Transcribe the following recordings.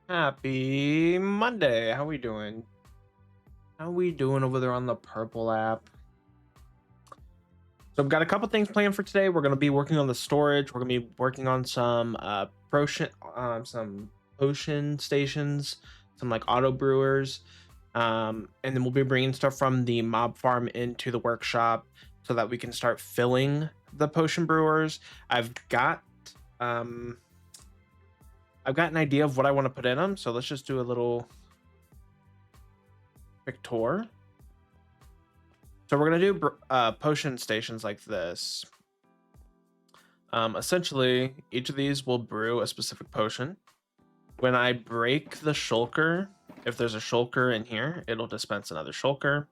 Happy Monday. How we doing? How we doing over there on the purple app? So I've got a couple things planned for today. We're gonna be working on the storage. We're gonna be working on some potion stations, some like auto brewers, and then we'll be bringing stuff from the mob farm into the workshop so that we can start filling the potion brewers. Um I've got an idea of what I want to put in them. So let's just do a little quick tour. So we're gonna do potion stations like this. Essentially, each of these will brew a specific potion. When I break the shulker, if there's a shulker in here, it'll dispense another shulker.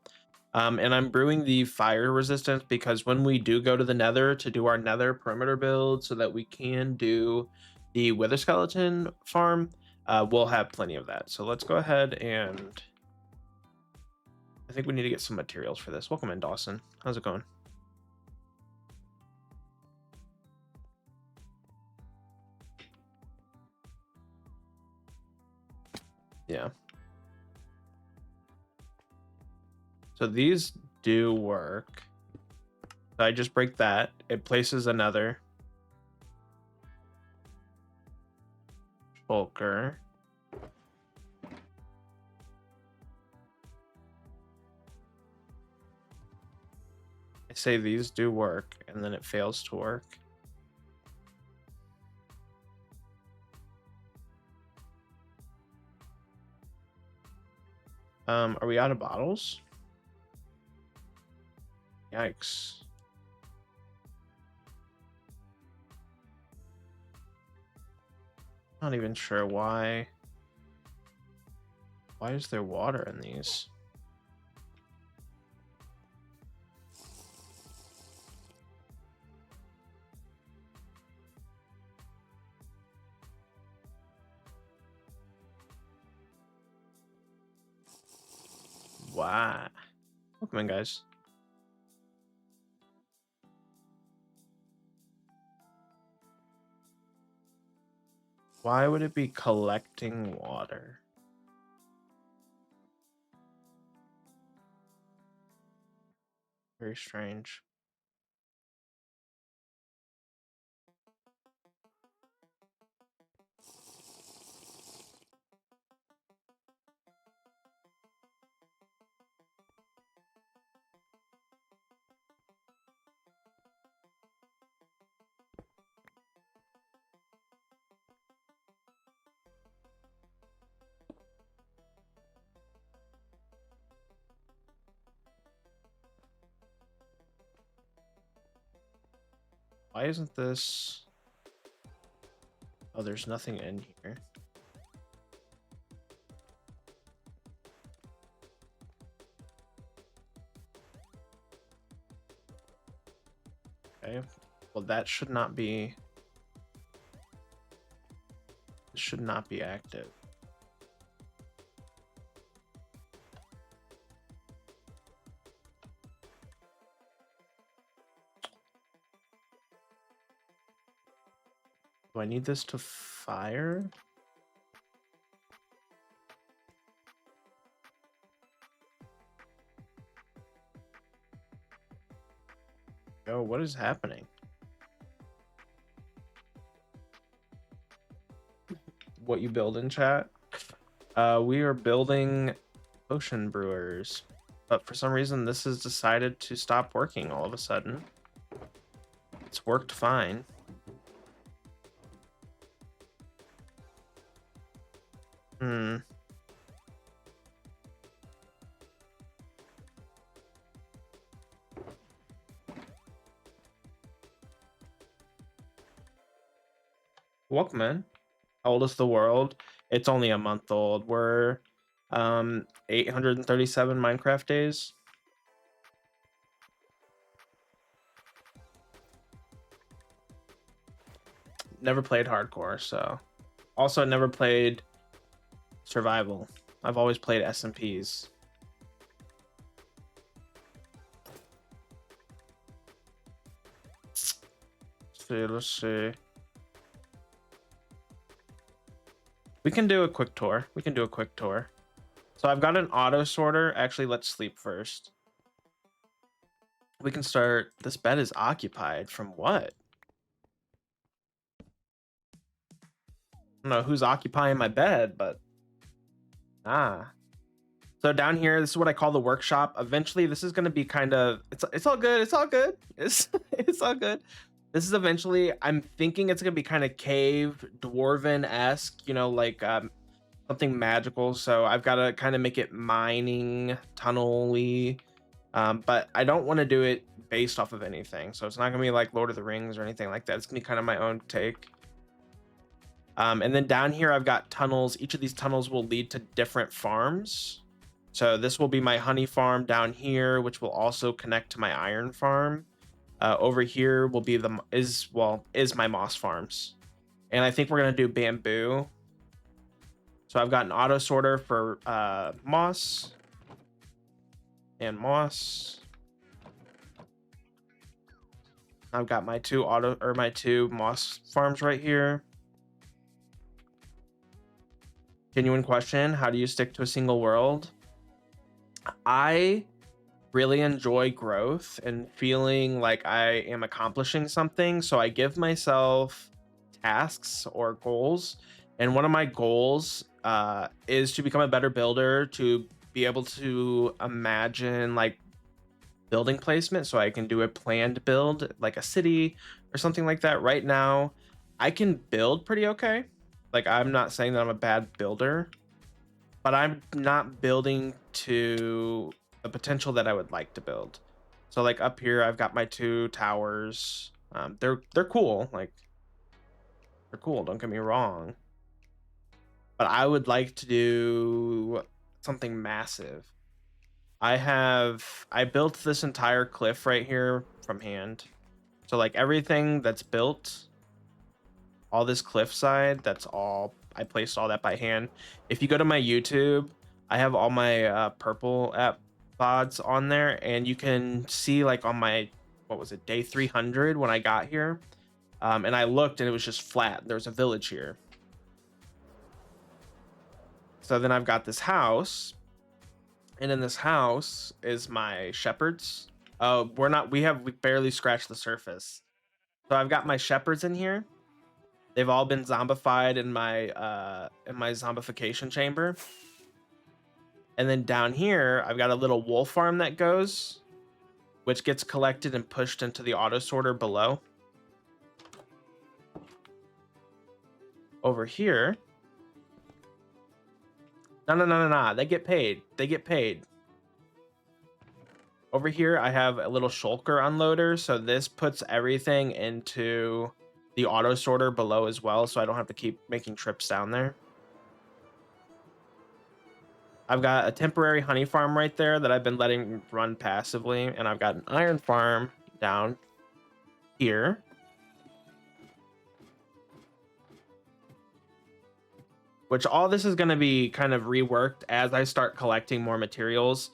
And I'm brewing the fire resistance because when we do go to the nether to do our nether perimeter build so that we can do the wither skeleton farm, we'll have plenty of that. So let's go ahead and I think we need to get some materials for this. Welcome in, Dawson. How's it going? Yeah. So these do work. So I just break that. It places another shulker. I say these do work, and then it fails to work. Are we out of bottles? Yikes. Not even sure why. Why is there water in these? Why? Welcome in, guys. Why would it be collecting water? Very strange. Why isn't this... Oh, there's nothing in here. Okay. Well, that should not be... This should not be active. Do I need this to fire? Oh, what is happening? What you build in chat? We are building potion brewers, but for some reason this has decided to stop working all of a sudden. It's worked fine. Hmm. Welcome in. How old is the world? It's only a month old. We're 837 Minecraft days. Never played hardcore, so also never played survival. I've always played SMPs. Let's see. We can do a quick tour. We can do a quick tour. So I've got an auto sorter. Actually, let's sleep first. We can start. This bed is occupied from what? I don't know who's occupying my bed, but so down here, this is what I call the workshop. Eventually, this is going to be kind of it's all good. It's all good. It's all good. This is eventually, I'm thinking it's going to be kind of cave dwarven-esque, you know, like something magical. So I've got to kind of make it mining tunnel-y. But I don't want to do it based off of anything. So it's not going to be like Lord of the Rings or anything like that. It's going to be kind of my own take. And then down here, I've got tunnels. Each of these tunnels will lead to different farms. So this will be my honey farm down here, which will also connect to my iron farm. Over here will be is my moss farms. And I think we're going to do bamboo. So I've got an auto sorter for moss and moss. I've got my two moss farms right here. Genuine question, how do you stick to a single world? I really enjoy growth and feeling like I am accomplishing something. So I give myself tasks or goals. And one of my goals is to become a better builder, to be able to imagine like building placement so I can do a planned build like a city or something like that. Right now, I can build pretty okay. Like, I'm not saying that I'm a bad builder, but I'm not building to the potential that I would like to build. So like up here, I've got my two towers. They're cool. Like, they're cool. Don't get me wrong. But I would like to do something massive. I built this entire cliff right here from hand. So like everything that's built, all this cliffside, I placed all that by hand. If you go to my YouTube, I have all my purple app VODs on there, and you can see like on my, what was it, day 300 when I got here, and I looked and it was just flat. There's a village here. So then I've got this house, and in this house is my shepherds. We barely scratched the surface. So I've got my shepherds in here. They've all been zombified in my zombification chamber. And then down here, I've got a little wolf farm that goes, which gets collected and pushed into the auto sorter below. Over here. No. They get paid. They get paid. Over here, I have a little shulker unloader. So this puts everything into the auto sorter below as well. So I don't have to keep making trips down there. I've got a temporary honey farm right there that I've been letting run passively. And I've got an iron farm down here. Which all this is going to be kind of reworked as I start collecting more materials.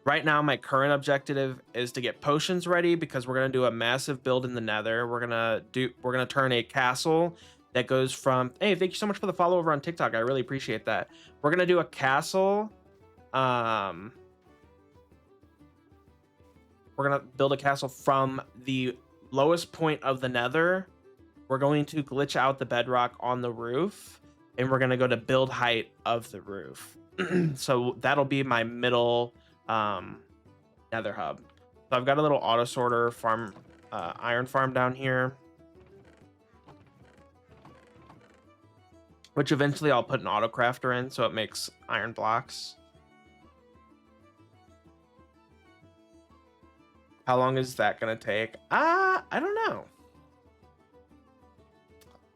Right now, my current objective is to get potions ready because we're going to do a massive build in the nether. We're going to turn a castle that goes from, hey, thank you so much for the follow over on TikTok. I really appreciate that. We're going to do a castle. We're going to build a castle from the lowest point of the nether. We're going to glitch out the bedrock on the roof, and we're going to go to build height of the roof. So that'll be my middle nether hub. So I've got a little auto sorter farm, iron farm down here, which eventually I'll put an auto crafter in so it makes iron blocks. How long is that gonna take? I don't know.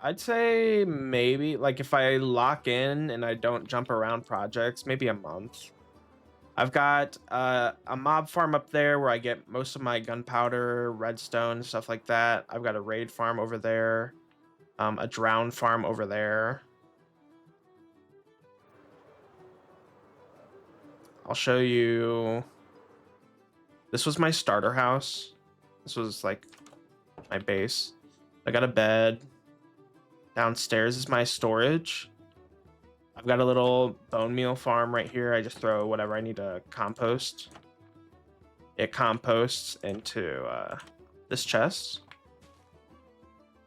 I'd say maybe, like, if I lock in and I don't jump around projects, maybe a month. I've got a mob farm up there where I get most of my gunpowder, redstone, stuff like that. I've got a raid farm over there, a drown farm over there. I'll show you. This was my starter house. This was like my base. I got a bed. Downstairs is my storage. I've got a little bone meal farm right here. I just throw whatever I need to compost. It composts into this chest.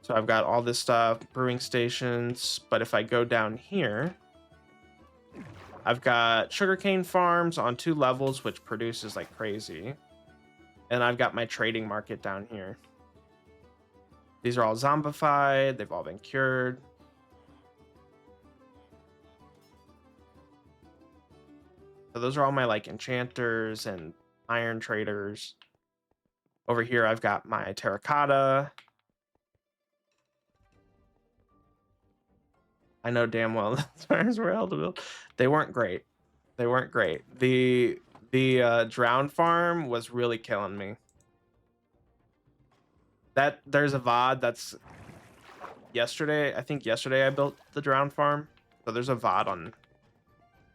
So I've got all this stuff, brewing stations. But if I go down here, I've got sugarcane farms on 2 levels, which produces like crazy. And I've got my trading market down here. These are all zombified. They've all been cured. So those are all my like enchanters and iron traders. Over here, I've got my terracotta. I know damn well that's farms were held to build. They weren't great. They weren't great. The drown farm was really killing me. That there's a VOD that's yesterday. I think yesterday I built the drown farm. So there's a VOD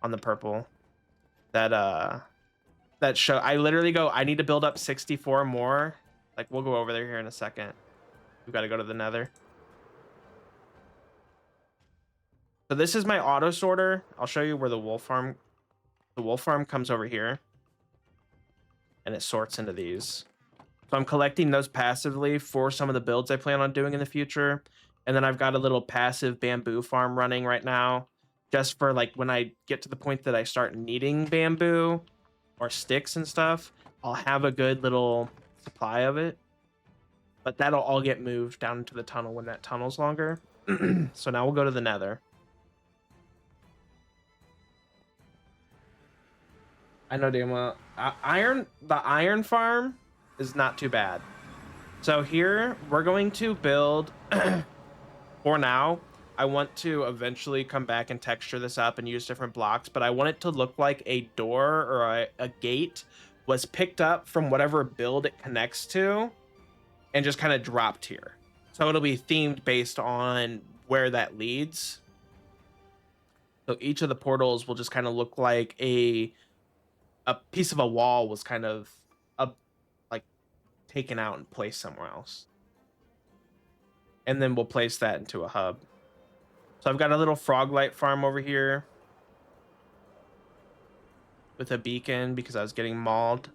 on the purple that show. I literally go, I need to build up 64 more. Like we'll go over there here in a second. We've got to go to the nether. So this is my auto sorter. I'll show you where the wolf farm comes over here and it sorts into these. So I'm collecting those passively for some of the builds I plan on doing in the future. And then I've got a little passive bamboo farm running right now, just for like when I get to the point that I start needing bamboo or sticks and stuff, I'll have a good little supply of it. But that'll all get moved down into the tunnel when that tunnel's longer. So now we'll go to the nether. I know damn well. The iron farm is not too bad. So here we're going to build. For now, I want to eventually come back and texture this up and use different blocks, but I want it to look like a door or a gate was picked up from whatever build it connects to and just kind of dropped here. So it'll be themed based on where that leads. So each of the portals will just kind of look like a piece of a wall was kind of like taken out and placed somewhere else. And then we'll place that into a hub. So I've got a little frog light farm over here with a beacon because I was getting mauled.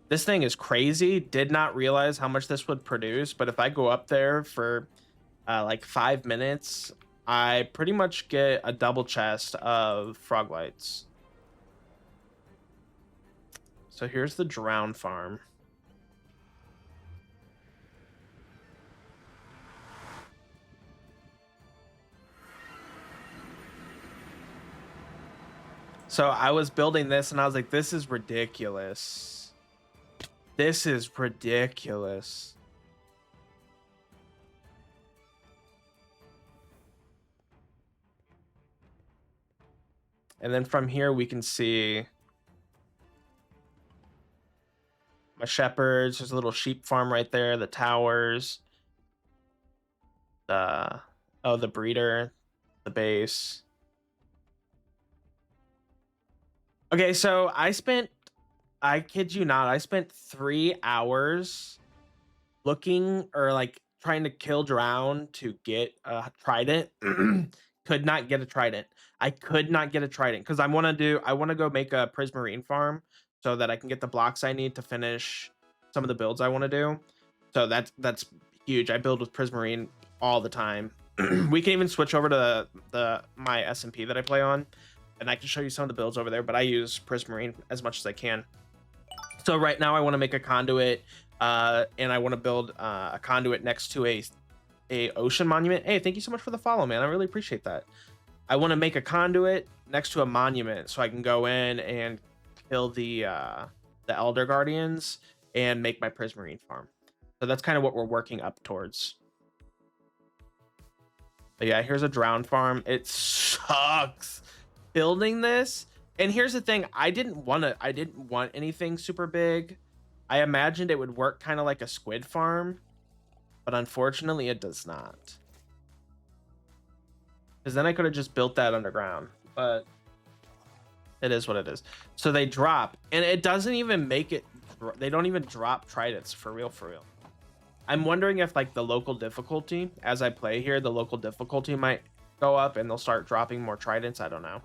This thing is crazy. Did not realize how much this would produce, but if I go up there for like 5 minutes, I pretty much get a double chest of frog lights. So here's the drown farm. So I was building this and I was like, this is ridiculous. This is ridiculous. And then from here we can see my shepherds. There's a little sheep farm right there, the towers. The breeder, the base. Okay, so I kid you not, I spent 3 hours looking or like trying to kill drown to get a trident. Could not get a trident. I could not get a trident because I want to go make a prismarine farm so that I can get the blocks I need to finish some of the builds I want to do. So that's huge. I build with prismarine all the time. We can even switch over to my SMP that I play on, and I can show you some of the builds over there, but I use prismarine as much as I can. So right now I want to make a conduit, and I want to build a conduit next to a ocean monument. Hey, thank you so much for the follow, man. I really appreciate that. I want to make a conduit next to a monument so I can go in and kill the Elder Guardians and make my prismarine farm. So that's kind of what we're working up towards. But yeah, here's a drown farm. It sucks building this. And here's the thing, I didn't want anything super big. I imagined it would work kind of like a squid farm, but unfortunately it does not. Because then I could have just built that underground, but it is what it is. So they drop, and it doesn't even make it, they don't even drop tridents for real. I'm wondering if like the local difficulty, as I play here, the local difficulty might go up and they'll start dropping more tridents. I don't know.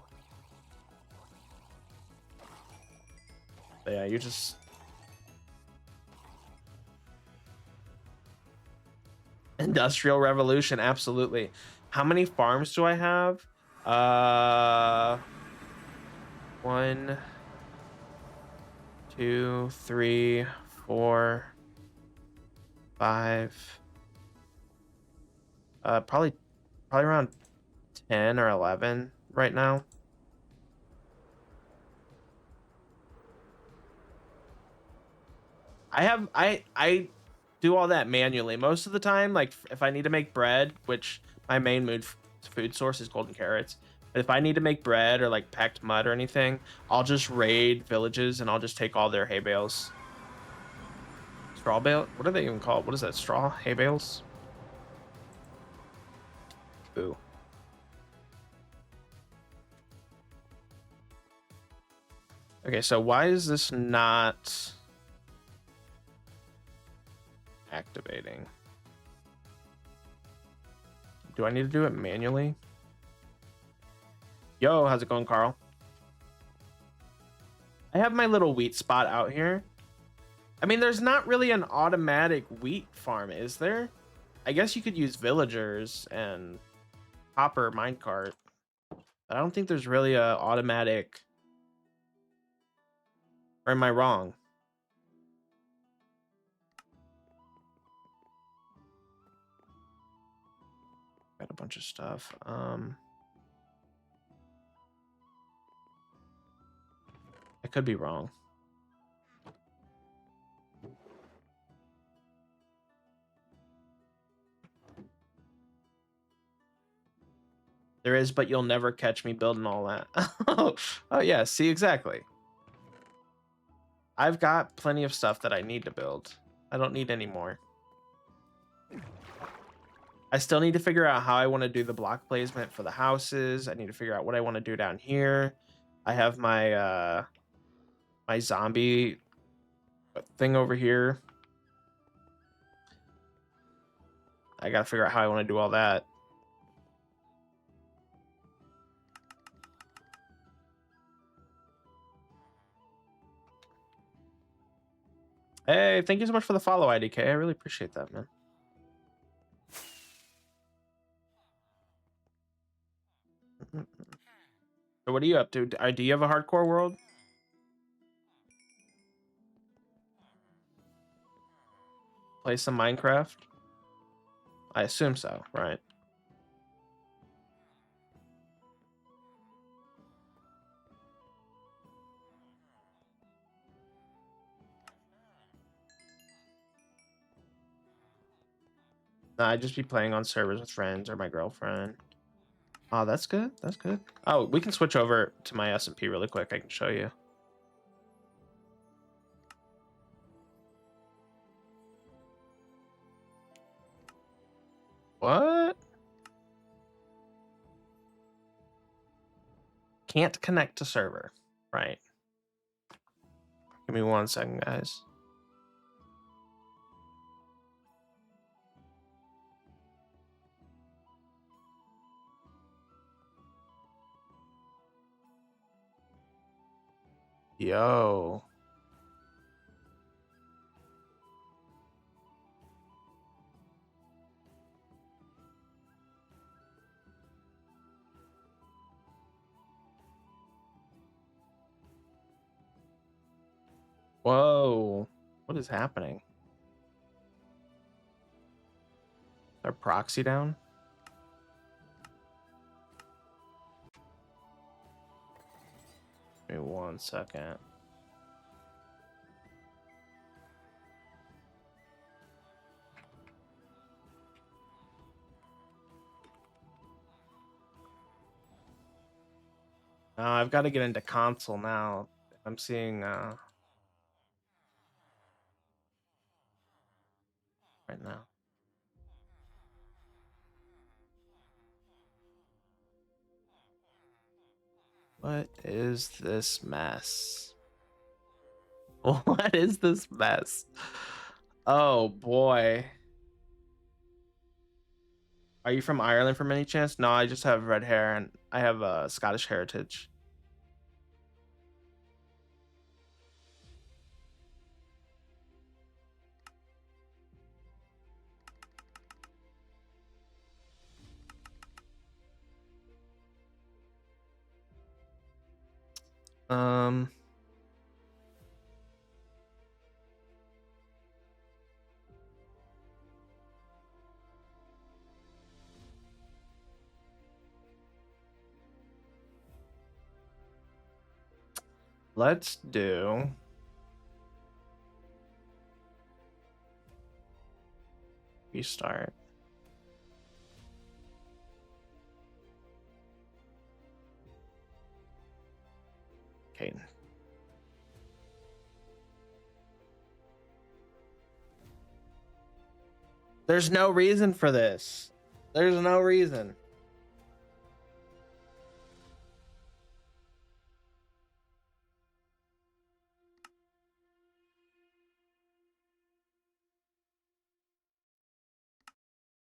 But yeah, you just... Industrial Revolution, absolutely. How many farms do I have? 1, 2, 3, 4, 5. Probably around 10 or 11 right now. I do all that manually most of the time. Like if I need to make bread, which my main food source is golden carrots, but if I need to make bread or like packed mud or anything, I'll just raid villages and I'll just take all their hay bales. Straw bale? What are they even called? What is that? Straw? Hay bales? Ooh. Okay, so why is this not activating? Do I need to do it manually? Yo, how's it going, Carl? I have my little wheat spot out here. I mean, there's not really an automatic wheat farm, is there? I guess you could use villagers and hopper minecart. But I don't think there's really a automatic... Or am I wrong? Got a bunch of stuff. I could be wrong. There is, but you'll never catch me building all that. Oh yeah, see, exactly. I've got plenty of stuff that I need to build. I don't need any more. I still need to figure out how I want to do the block placement for the houses. I need to figure out what I want to do down here. I have my my zombie thing over here. I gotta figure out how I want to do all that. Hey, thank you so much for the follow, IDK. I really appreciate that, man. So what are you up to? Do you have a hardcore world? Play some Minecraft? I assume so, right? Nah, I'd just be playing on servers with friends or my girlfriend. Oh, that's good. That's good. Oh, we can switch over to my SMP really quick. I can show you. What? Can't connect to server. Right. Give me 1 second, guys. Yo. Whoa. What is happening? Our proxy down? Give me 1 second. I've got to get into console now. I'm seeing right now. What is this mess? What is this mess? Oh boy. Are you from Ireland from any chance? No, I just have red hair and I have Scottish heritage. Um, let's do. Restart. Okay. There's no reason for this. There's no reason.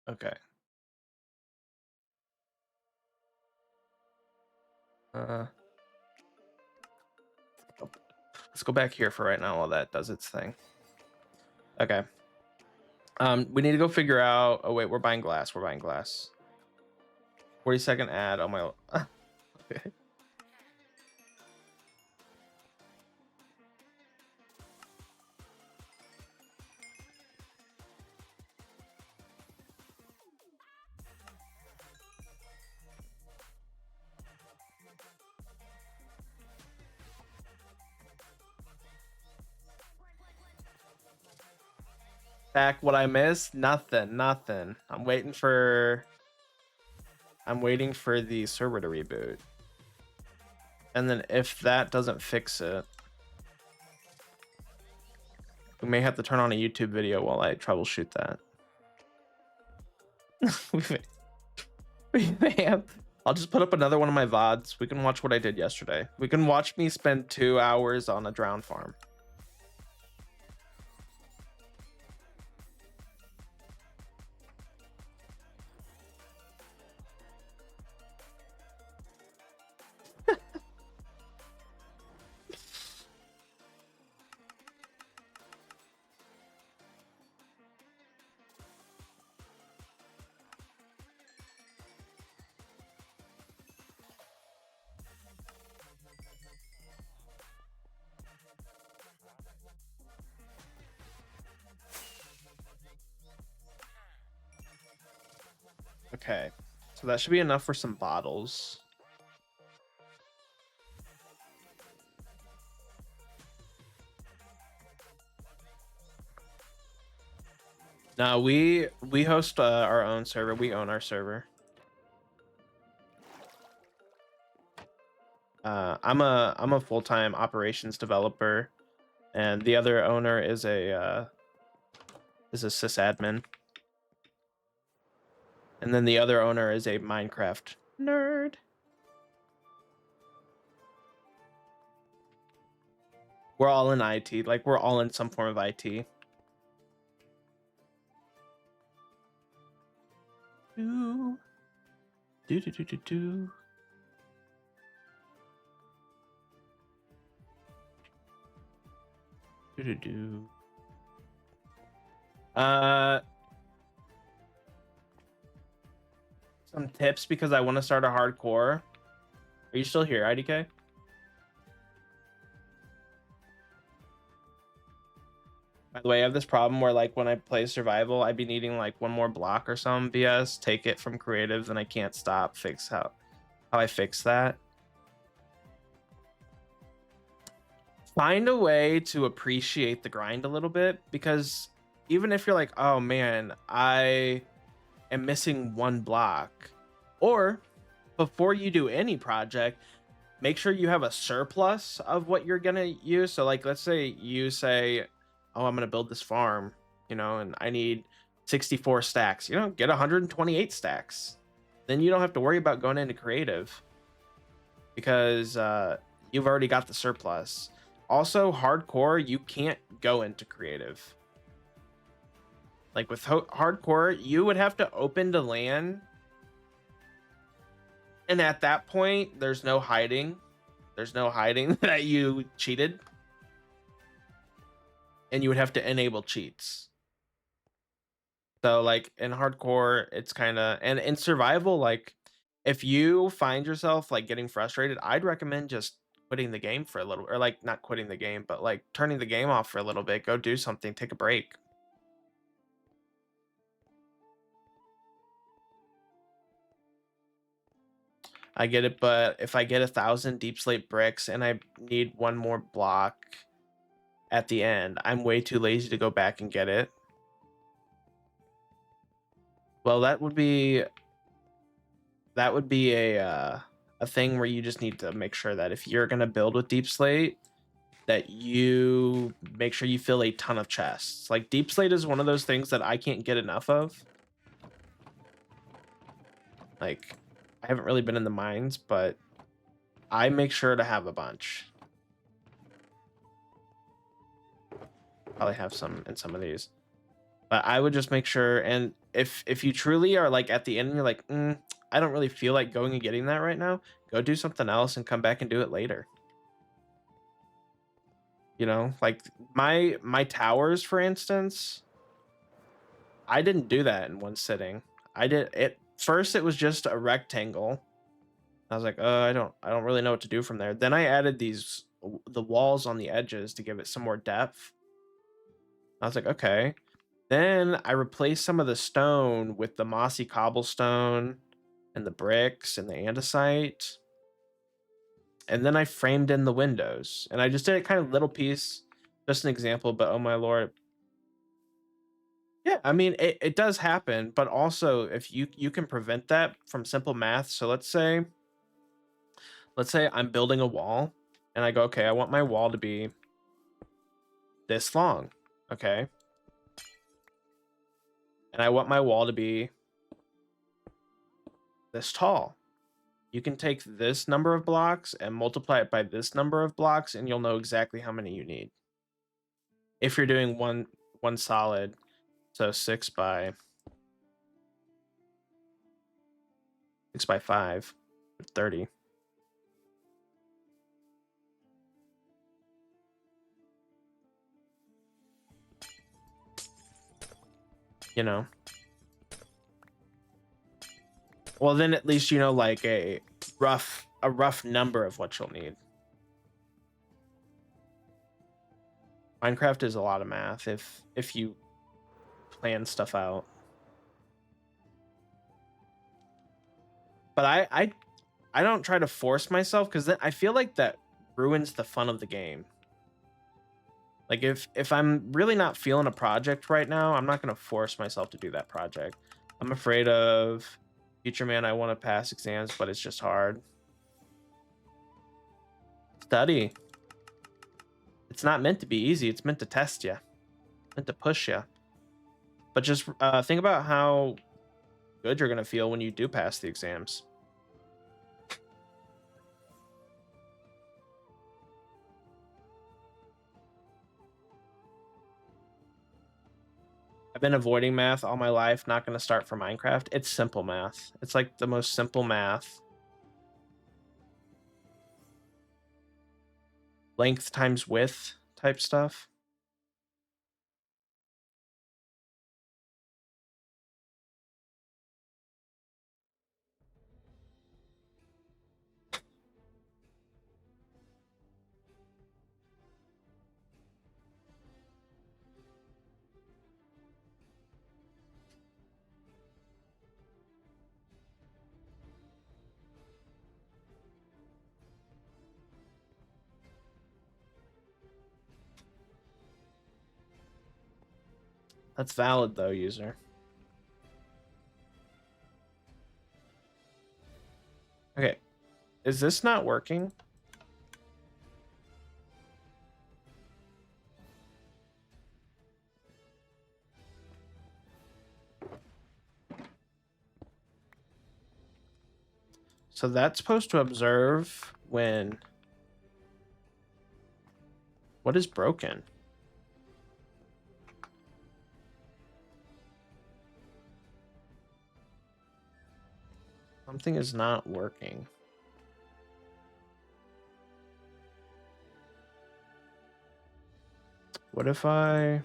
Okay. Let's go back here for right now while that does its thing. Okay. We need to go figure out. Oh wait, we're buying glass. We're buying glass. 40-second ad. Oh my. Okay. Back what I missed? Nothing. I'm waiting for the server to reboot. And then if that doesn't fix it, we may have to turn on a YouTube video while I troubleshoot that. we may have. I'll just put up another one of my VODs. We can watch what I did yesterday. We can watch me spend 2 hours on a drown farm. Okay, so that should be enough for some bottles. No, we host our own server. We own our server. I'm a full-time operations developer, and the other owner is a sysadmin. And then the other owner is a Minecraft nerd. We're all in IT. Like, we're all in some form of IT. Do do do do do do. Do do do. Some tips because I want to start a hardcore. Are you still here, IDK? By the way, I have this problem where, like, when I play survival, I'd be needing like one more block or some BS, take it from creatives, and I can't stop. Fix how I fix that. Find a way to appreciate the grind a little bit, because even if you're like, oh man, I am missing one block, or before you do any project, make sure you have a surplus of what you're gonna use. So like, let's say you say, oh, I'm gonna build this farm, you know, and I need 64 stacks, you know, get 128 stacks. Then you don't have to worry about going into creative because you've already got the surplus. Also, hardcore, you can't go into creative. Like with hardcore, you would have to open to land. And at that point, there's no hiding. There's no hiding that you cheated. And you would have to enable cheats. So like in hardcore, it's kind of, and in survival, like if you find yourself like getting frustrated, I'd recommend just quitting the game for a little, or like not quitting the game, but like turning the game off for a little bit, go do something, take a break. I get it, but if I get 1,000 deep slate bricks and I need one more block at the end, I'm way too lazy to go back and get it. Well, that would be a thing where you just need to make sure that if you're gonna build with deep slate, that you make sure you fill a ton of chests. Like deep slate is one of those things that I can't get enough of. Like I haven't really been in the mines, but I make sure to have a bunch. Probably have some in some of these, but I would just make sure. And if you truly are like at the end and you're like, I don't really feel like going and getting that right now, go do something else and come back and do it later. You know, like my towers, for instance, I didn't do that in one sitting. I did it first. It was just a rectangle. I was like, I don't really know what to do from there. Then I added the walls on the edges to give it some more depth. I was like, okay. Then I replaced some of the stone with the mossy cobblestone and the bricks and the andesite. And then I framed in the windows. And I just did it kind of little piece, just an example, but oh my lord. Yeah, I mean it does happen, but also if you can prevent that from simple math. So let's say I'm building a wall and I go, okay, I want my wall to be this long. Okay. And I want my wall to be this tall. You can take this number of blocks and multiply it by this number of blocks, and you'll know exactly how many you need. If you're doing one solid, so 6 by 5, 30. You know. Well, then at least you know like a rough number of what you'll need. Minecraft is a lot of math if you plan stuff out. But I don't try to force myself, because then I feel like that ruins the fun of the game. Like if I'm really not feeling a project right now, I'm not going to force myself to do that project. I'm afraid of Future Man. I want to pass exams, but it's just hard. Study. It's not meant to be easy. It's meant to test you, meant to push you. But just think about how good you're going to feel when you do pass the exams. I've been avoiding math all my life, not going to start for Minecraft. It's simple math. It's like the most simple math. Length times width type stuff. That's valid though, user. Okay. Is this not working? So that's supposed to observe when... What is broken? Something is not working. What if I...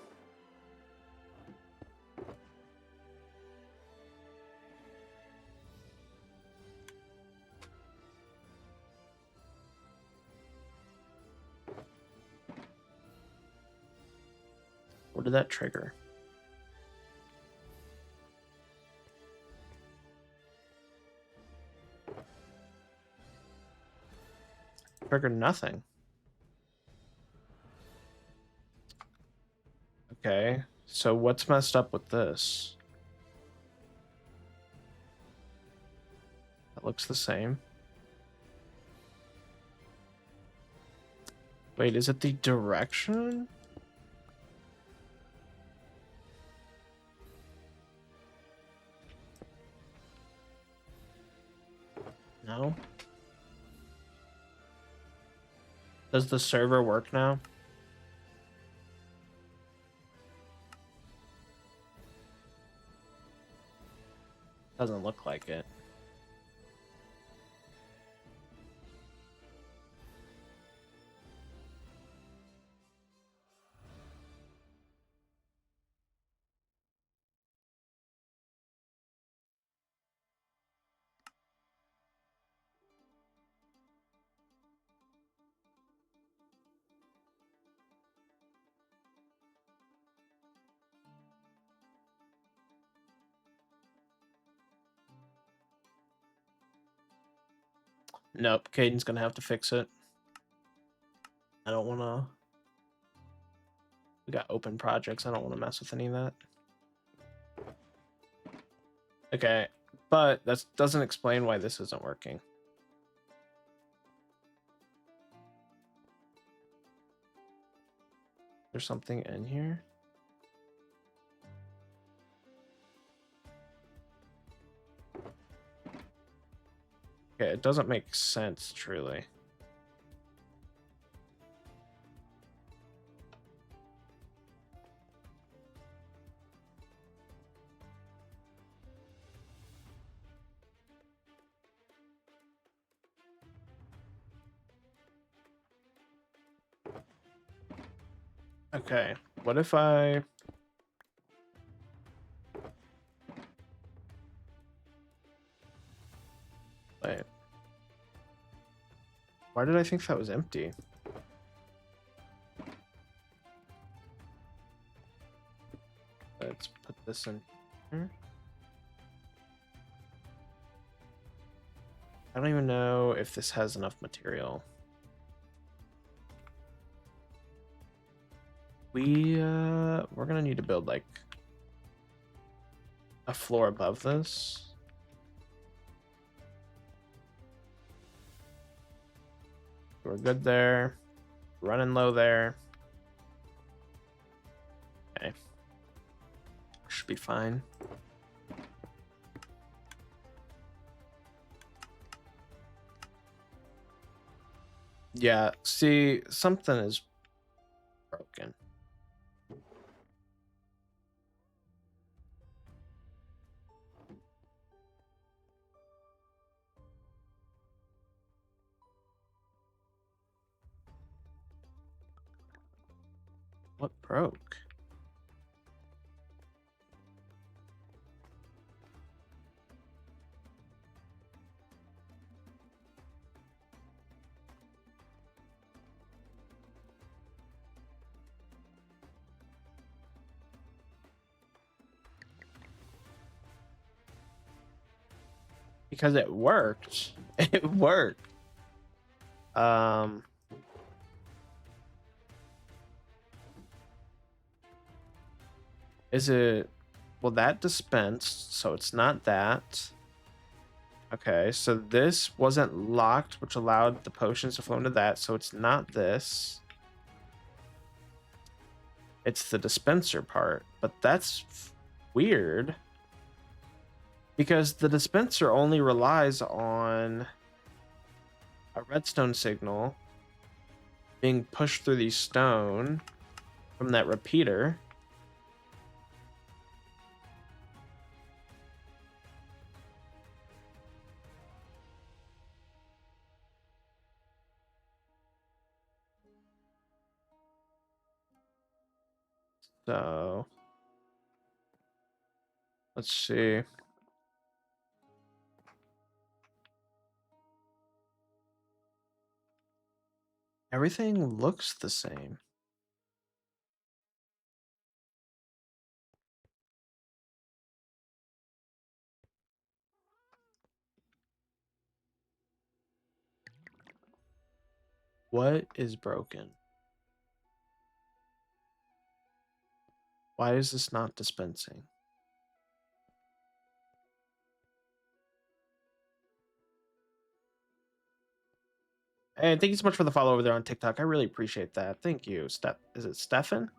What did that trigger? Triggered nothing. Okay, so what's messed up with this? That looks the same. Wait, is it the direction? No. Does the server work now? Doesn't look like it. Nope, Caden's gonna have to fix it. I don't wanna... We got open projects, I don't wanna mess with any of that. Okay, but that doesn't explain why this isn't working. There's something in here? Okay, it doesn't make sense, truly. Okay, what if I... Wait. Why did I think that was empty? Let's put this in here. I don't even know if this has enough material. We're gonna need to build like a floor above this. We're good there. Running low there. Okay. Should be fine. Yeah, see, something is broken. What broke? Because it worked. It worked. Is it... Well, that dispensed, so it's not that. Okay, so this wasn't locked, which allowed the potions to flow into that, so it's not this. It's the dispenser part, but that's weird. Because the dispenser only relies on a redstone signal being pushed through the stone from that repeater. So let's see. Everything looks the same. What is broken? Why is this not dispensing? And thank you so much for the follow over there on TikTok. I really appreciate that. Thank you. Is it Stefan?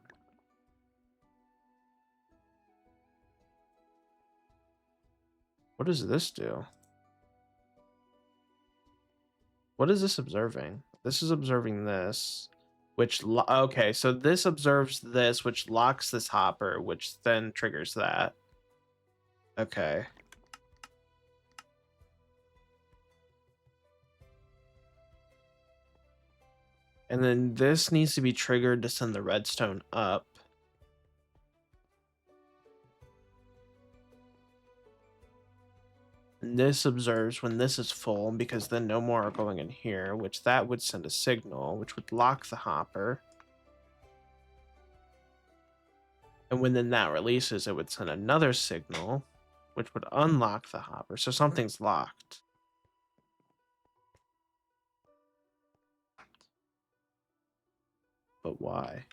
What does this do? What is this observing? This is observing this, which okay, so this observes this, which locks this hopper, which then triggers that. Okay. And then this needs to be triggered to send the redstone up. And this observes when this is full, because then no more are going in here, which that would send a signal, which would lock the hopper. And when then that releases, it would send another signal, which would unlock the hopper. So something's locked. But why?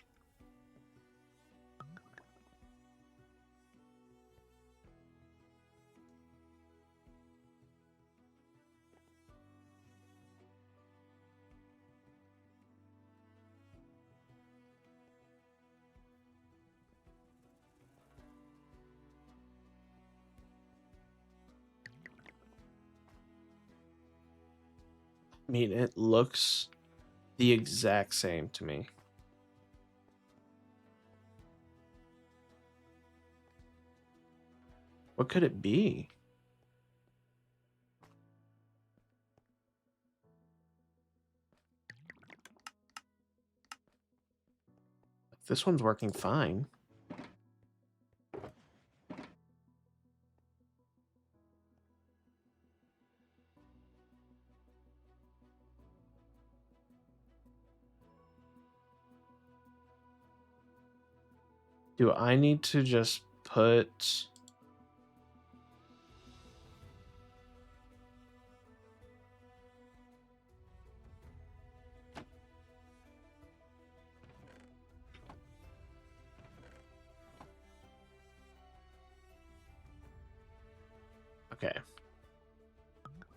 I mean, it looks the exact same to me. What could it be? This one's working fine. Do I need to just put... Okay.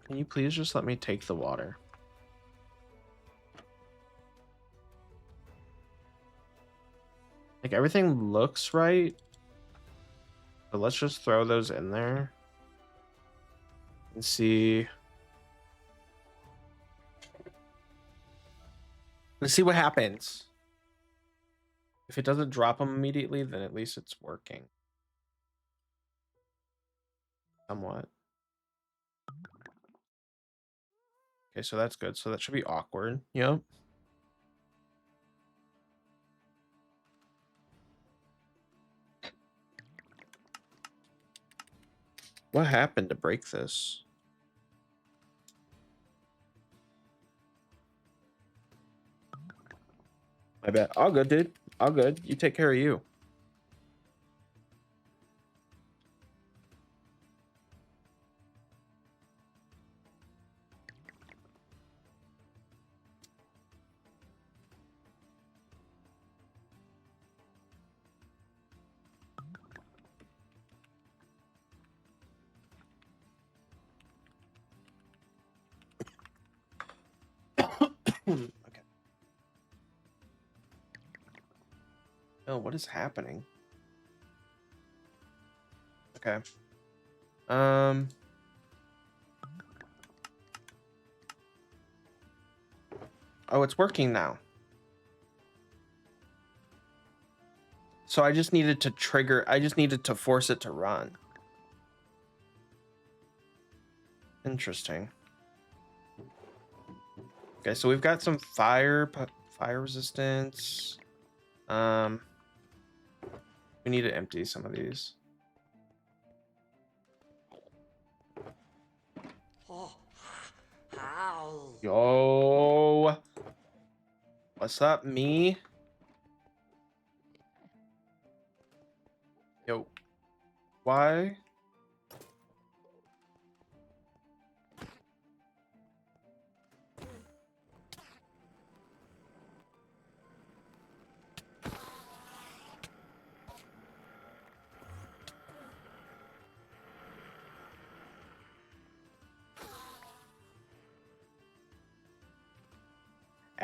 Can you please just let me take the water? Like, everything looks right. But let's just throw those in there. And see... Let's see what happens. If it doesn't drop them immediately, then at least it's working. Somewhat. Okay, so that's good. So that should be awkward. Yep. What happened to break this? My bad. All good, dude. All good. You take care of you. Okay. Oh, what is happening? Okay. Oh, it's working now. So I just needed to trigger, I just needed to force it to run. Interesting. Okay, so we've got some fire resistance. We need to empty some of these. Yo. What's up, me? Yo. Why?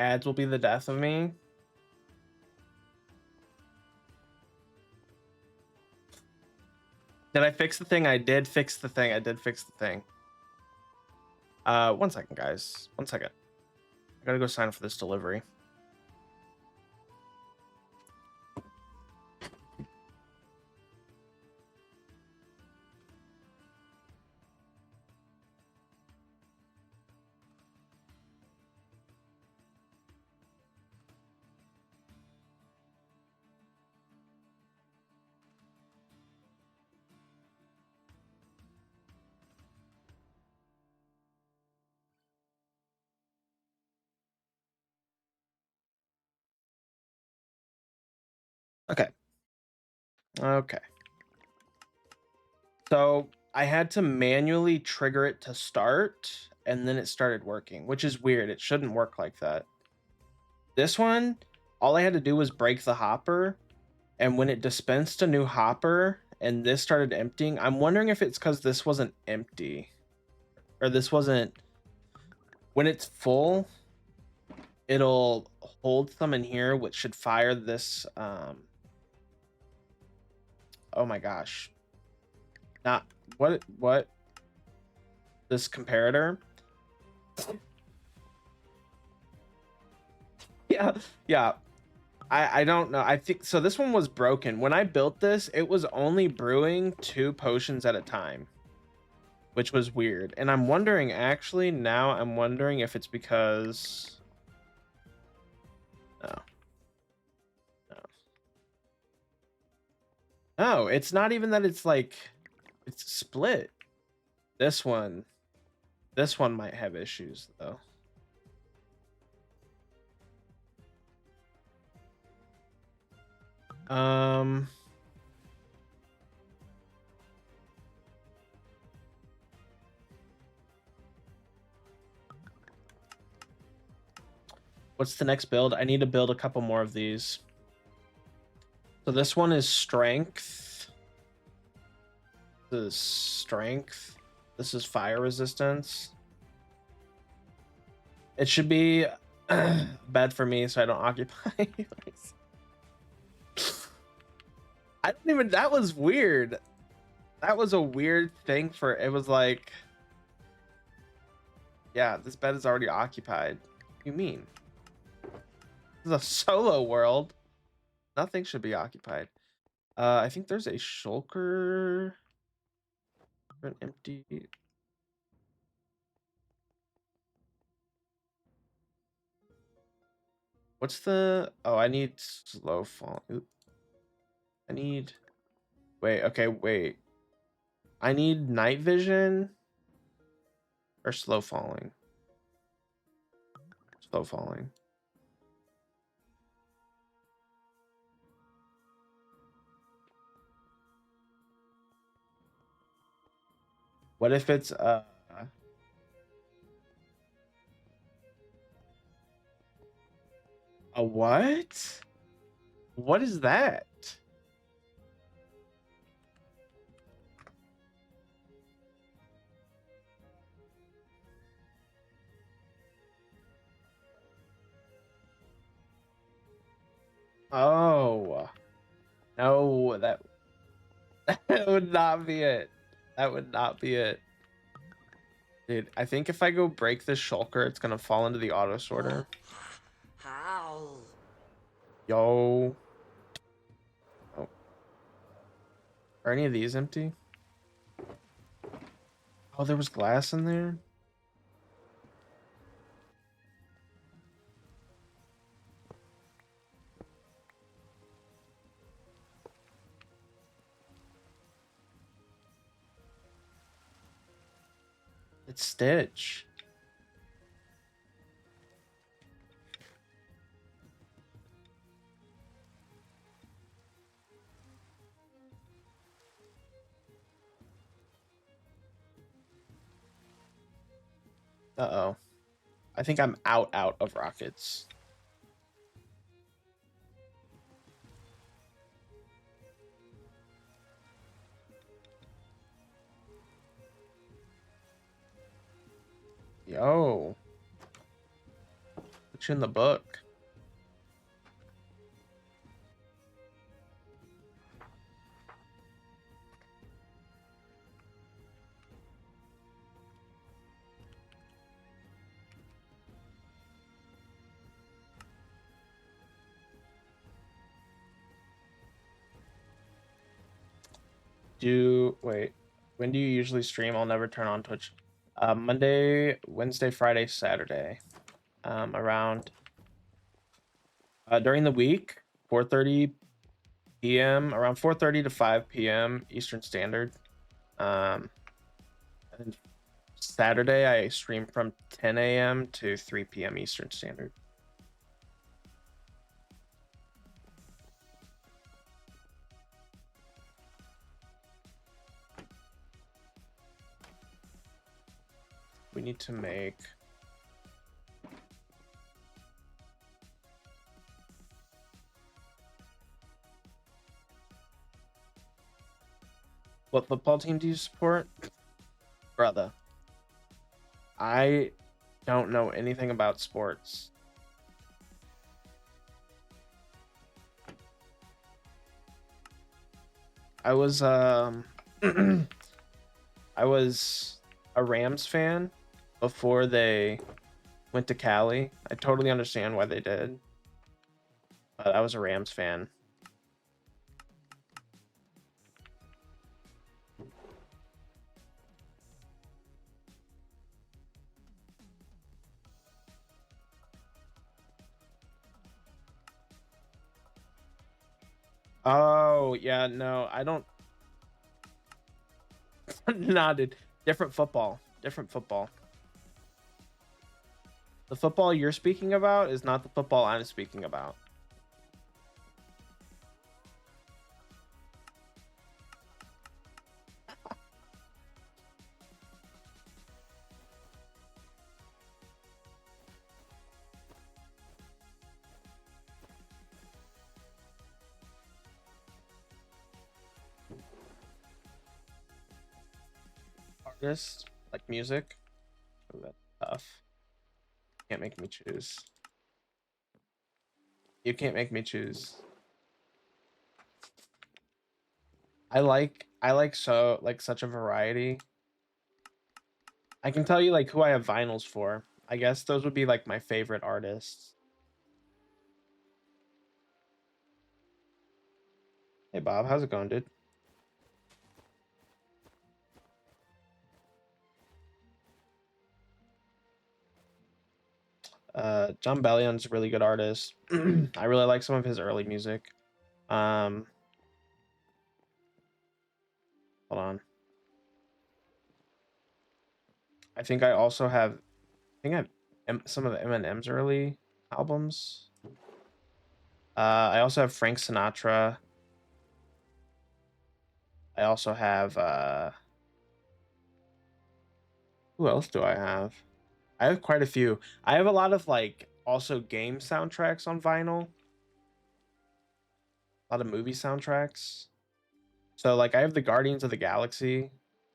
Ads will be the death of me. Did I fix the thing? I did fix the thing. I did fix the thing. 1 second, guys. 1 second. I gotta go sign up for this delivery. Okay. Okay. So I had to manually trigger it to start, and then it started working, which is weird. It shouldn't work like that. This one, all I had to do was break the hopper, and when it dispensed a new hopper and this started emptying, I'm wondering if it's because this wasn't empty, or this wasn't. When it's full, it'll hold some in here, which should fire this. Oh my gosh. Not what this comparator. Yeah. I don't know. I think so. This one was broken. When I built this, it was only brewing 2 potions at a time, which was weird. And I'm wondering, actually, now I'm wondering if it's because. No. No, it's not even that it's like it's split. This one might have issues though. What's the next build? I need to build a couple more of these. So this one is strength. This is strength. This is fire resistance. It should be bad for me so I don't occupy. I don't even, that was weird. That was a weird thing for, it was like, yeah, this bed is already occupied. What do you mean? This is a solo world. Nothing should be occupied. I think there's a shulker. An empty. What's the? Oh, I need slow fall. Oop. I need. Wait. Okay. Wait. I need night vision. Or slow falling. Slow falling. What if it's a what? What is that? Oh. No, that that would not be it. That would not be it. Dude, I think if I go break this shulker, it's gonna fall into the auto sorter. How? Yo. Oh. Are any of these empty? Oh, there was glass in there? It's Stitch. Uh-oh. I think I'm out of rockets. Yo. Put you in the book. Wait, when do you usually stream? I'll never turn on Twitch. Monday, Wednesday, Friday, Saturday. Around during the week, 4:30 p.m. around 4:30 to 5 p.m. Eastern Standard. And then Saturday I stream from 10 a.m. to 3 p.m. Eastern Standard. We need to make what football team do you support? Brother, I don't know anything about sports. I was I was a Rams fan before they went to Cali. I totally understand why they did. But I was a Rams fan. Oh, yeah, no, I don't. Nodded. Different football. Different football. The football you're speaking about is not the football I'm speaking about. Artist, like music. Ooh, that's tough. Can't make me choose. You can't make me choose. I like such a variety. I can tell you like who I have vinyls for. I guess those would be like my favorite artists. Hey Bob, how's it going, dude? John Bellion's a really good artist. I really like some of his early music. Hold on. I think I also have. I think I have some of Eminem's early albums. I also have Frank Sinatra. I also have. Who else do I have? I have quite a few. I have a lot of like also game soundtracks on vinyl. A lot of movie soundtracks. So like I have the Guardians of the Galaxy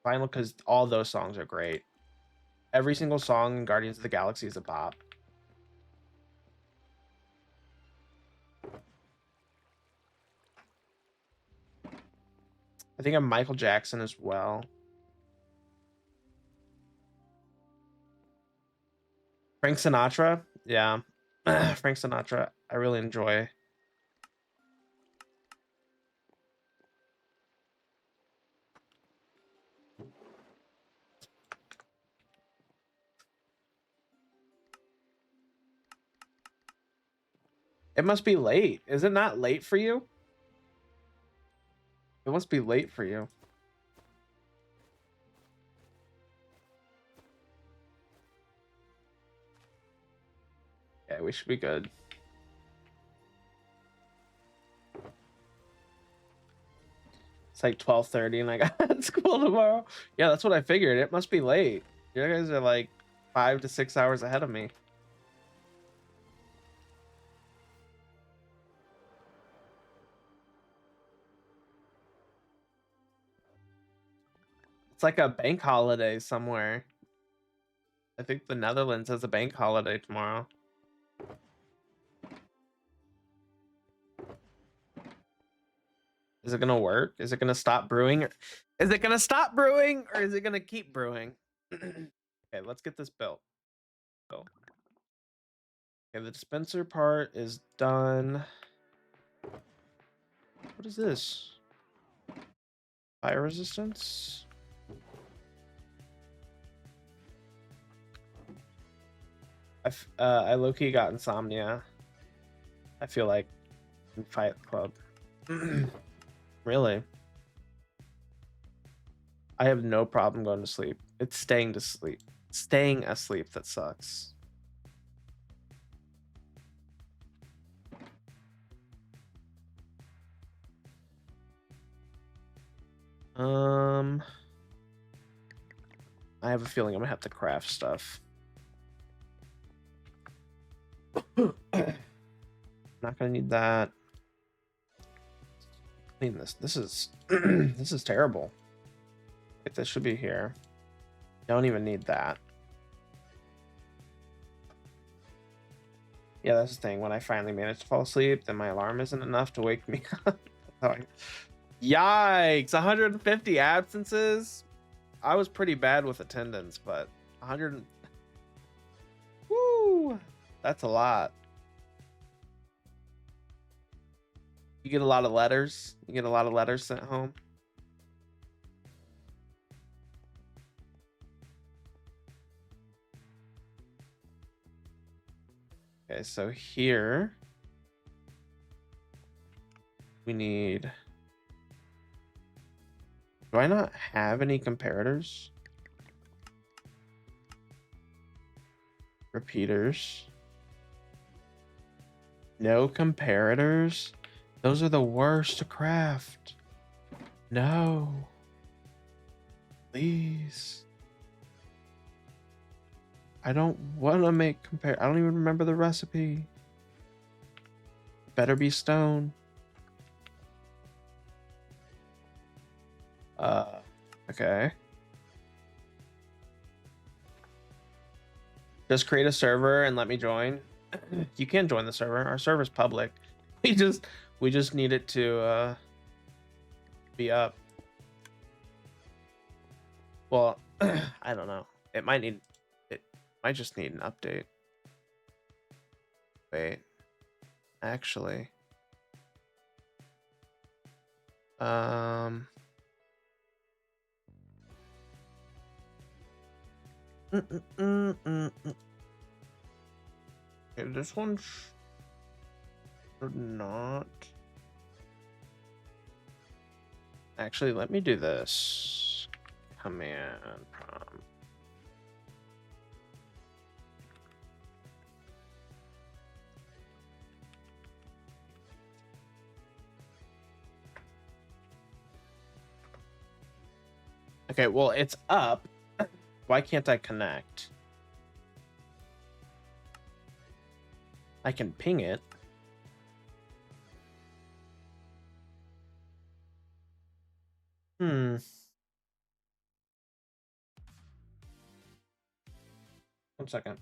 vinyl because all those songs are great. Every single song in Guardians of the Galaxy is a bop. I think I'm Michael Jackson as well. Frank Sinatra, yeah. Frank Sinatra, I really enjoy. It must be late. Is it not late for you? It must be late for you. Okay, we should be good. It's like 12:30 and I got school tomorrow. Yeah, that's what I figured. It must be late. You guys are like 5 to 6 hours ahead of me. It's like a bank holiday somewhere. I think the Netherlands has a bank holiday tomorrow. Is it gonna work? Is it gonna stop brewing? Is it gonna stop brewing or is it gonna keep brewing? Okay, let's get this built. Okay, the dispenser part is done. What is this? Fire resistance? I low-key got insomnia. I feel like in Fight Club. Really? I have no problem going to sleep. It's staying to sleep. Staying asleep that sucks. I have a feeling I'm gonna have to craft stuff. Not gonna need that. Clean this. This is this is terrible. Like, this should be here. Don't even need that. Yeah, that's the thing. When I finally manage to fall asleep, then my alarm isn't enough to wake me up. Yikes! 150 absences. I was pretty bad with attendance, but 100. Woo! That's a lot. You get a lot of letters. You get a lot of letters sent home. Okay, so here we need. Do I not have any comparators? Repeaters. No comparators? Those are the worst to craft. No. Please. I don't want to make compare. I don't even remember the recipe. Better be stone. Okay. Just create a server and let me join. You can join the server. Our server's public. We just need it to be up. Well, I don't know. It might just need an update. Wait. Actually. Okay, this one should not. Actually, let me do this. Command prompt. Okay, well, it's up. Why can't I connect? I can ping it. One second.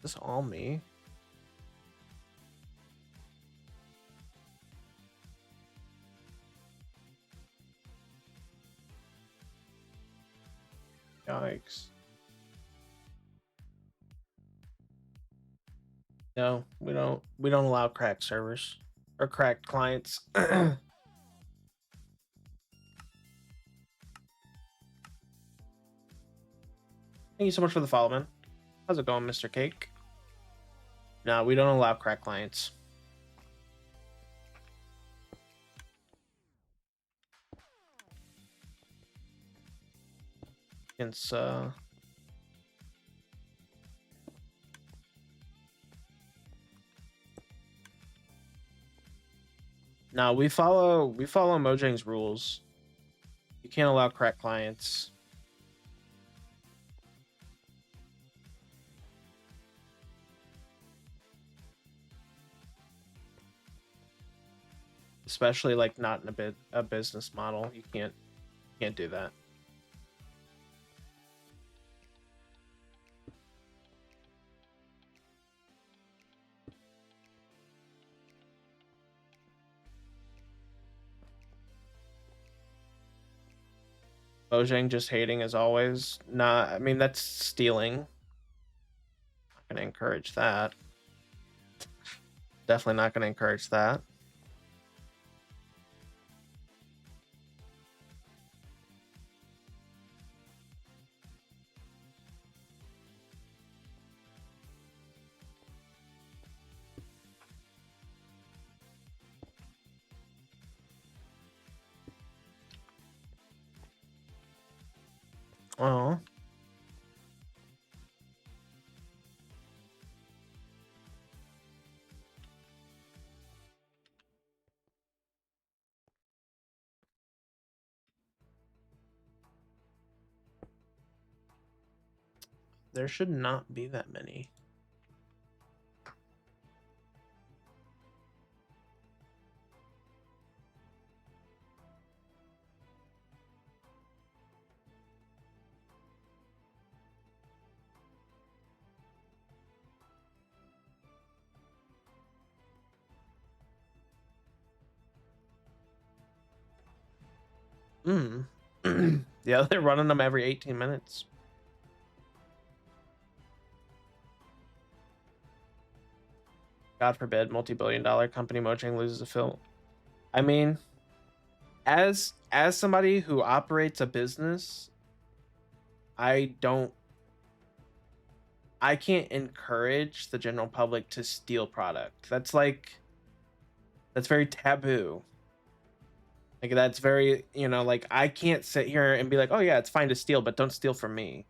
Is this all me? Yikes. No, we don't allow cracked servers or cracked clients. Thank you so much for the follow, man. How's it going, Mr. Cake? No, we don't allow cracked clients. It's no, we follow Mojang's rules. You can't allow cracked clients. Especially like not in a business model. You can't do that. Mojang just hating as always. Nah, I mean that's stealing. Not gonna encourage that. Definitely not gonna encourage that. Oh. There should not be that many. Hmm. Yeah, they're running them every 18 minutes. God forbid, multi-billion-dollar company Mojang loses a film. I mean, as somebody who operates a business, I can't encourage the general public to steal product. That's very taboo. Like that's very, like I can't sit here and be like, "Oh yeah, it's fine to steal, but don't steal from me."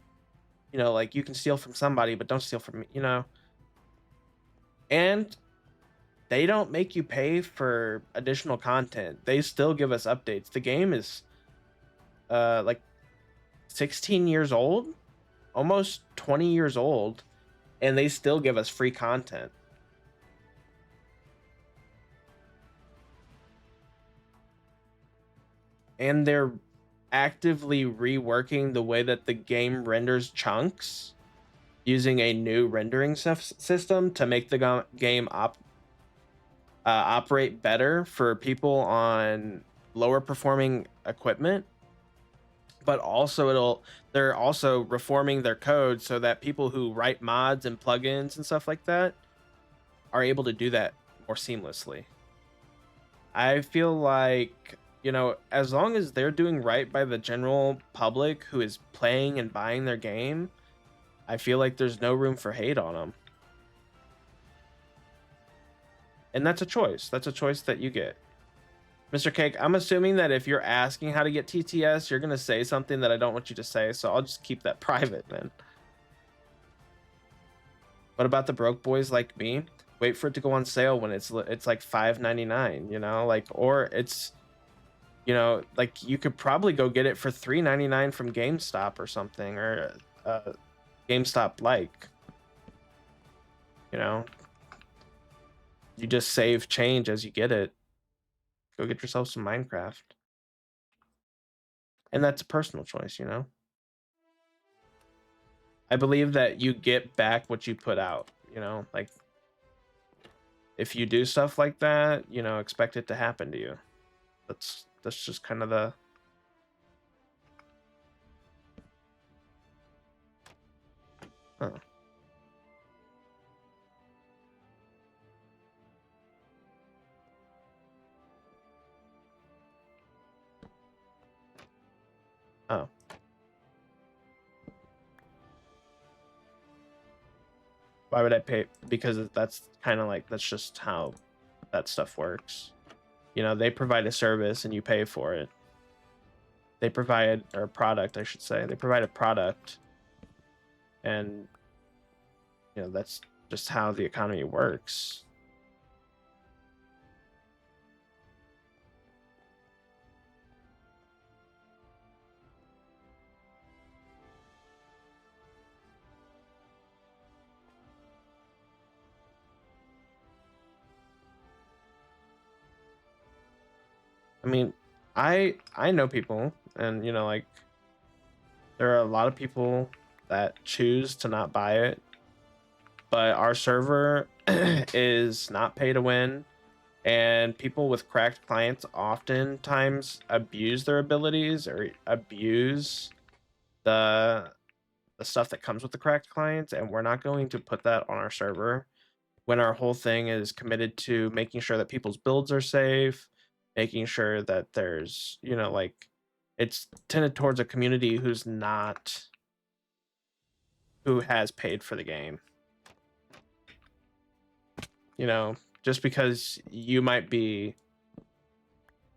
Like you can steal from somebody, but don't steal from me. And they don't make you pay for additional content. They still give us updates. The game is like 16 years old, almost 20 years old, and they still give us free content. And they're actively reworking the way that the game renders chunks using a new rendering system to make the game operate better for people on lower performing equipment. But also they're also reforming their code so that people who write mods and plugins and stuff like that are able to do that more seamlessly. I feel like, as long as they're doing right by the general public who is playing and buying their game, I feel like there's no room for hate on them. And that's a choice. That's a choice that you get. Mr. Cake, I'm assuming that if you're asking how to get TTS, you're going to say something that I don't want you to say, so I'll just keep that private, man. What about the broke boys like me? Wait for it to go on sale when it's like $5.99, like, or it's, like you could probably go get it for $3.99 from GameStop or something, or GameStop like, you just save change as you get it. Go get yourself some Minecraft. And that's a personal choice, I believe that you get back what you put out, like if you do stuff like that, expect it to happen to you. That's just kind of the Why would I pay? Because that's kind of like, that's just how that stuff works. You know, they provide a service and you pay for it. They provide, or a product, I should say. They provide a product, and you know, that's just how the economy works. I mean, I know people, and you know, like, there are a lot of people that choose to not buy it, but our server is not pay to win, and people with cracked clients oftentimes abuse their abilities or abuse the stuff that comes with the cracked clients, and we're not going to put that on our server when our whole thing is committed to making sure that people's builds are safe, making sure that there's, you know, like, it's tended towards a community who has paid for the game. You know, just because you might be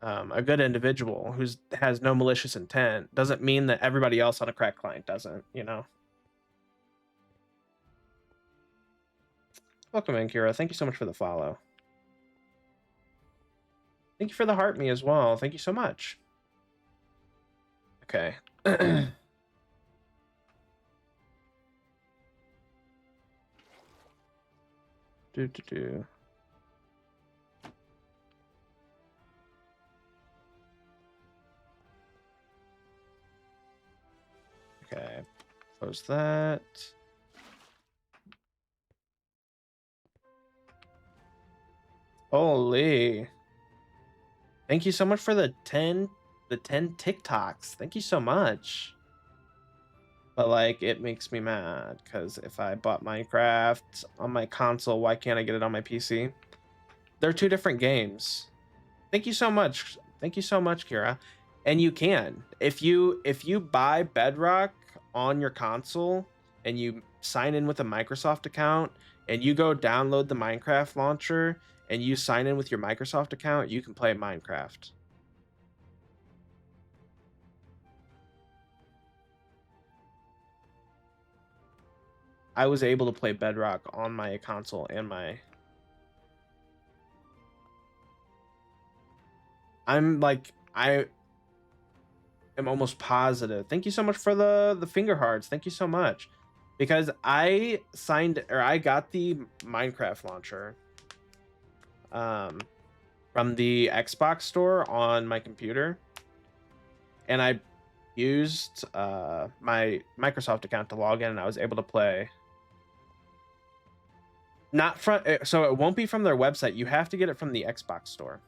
a good individual who has no malicious intent doesn't mean that everybody else on a cracked client doesn't, you know. Welcome in, Kira. Thank you so much for the follow. Thank you for the heart me as well. Thank you so much. Okay. do. Okay. Close that. Holy. Thank you so much for the 10 TikToks. Thank you so much. But like, it makes me mad because if I bought Minecraft on my console, why can't I get it on my PC? They're two different games. Thank you so much. Thank you so much, Kira. And you can. If you buy Bedrock on your console and you sign in with a Microsoft account and you go download the Minecraft launcher and you sign in with your Microsoft account, you can play Minecraft. I was able to play Bedrock on my console and my... I am almost positive. Thank you so much for the finger hearts. Thank you so much. Because I got the Minecraft launcher from the Xbox store on my computer, and I used my Microsoft account to log in, and I was able to play. Not from, so it won't be from their website. You have to get it from the Xbox store.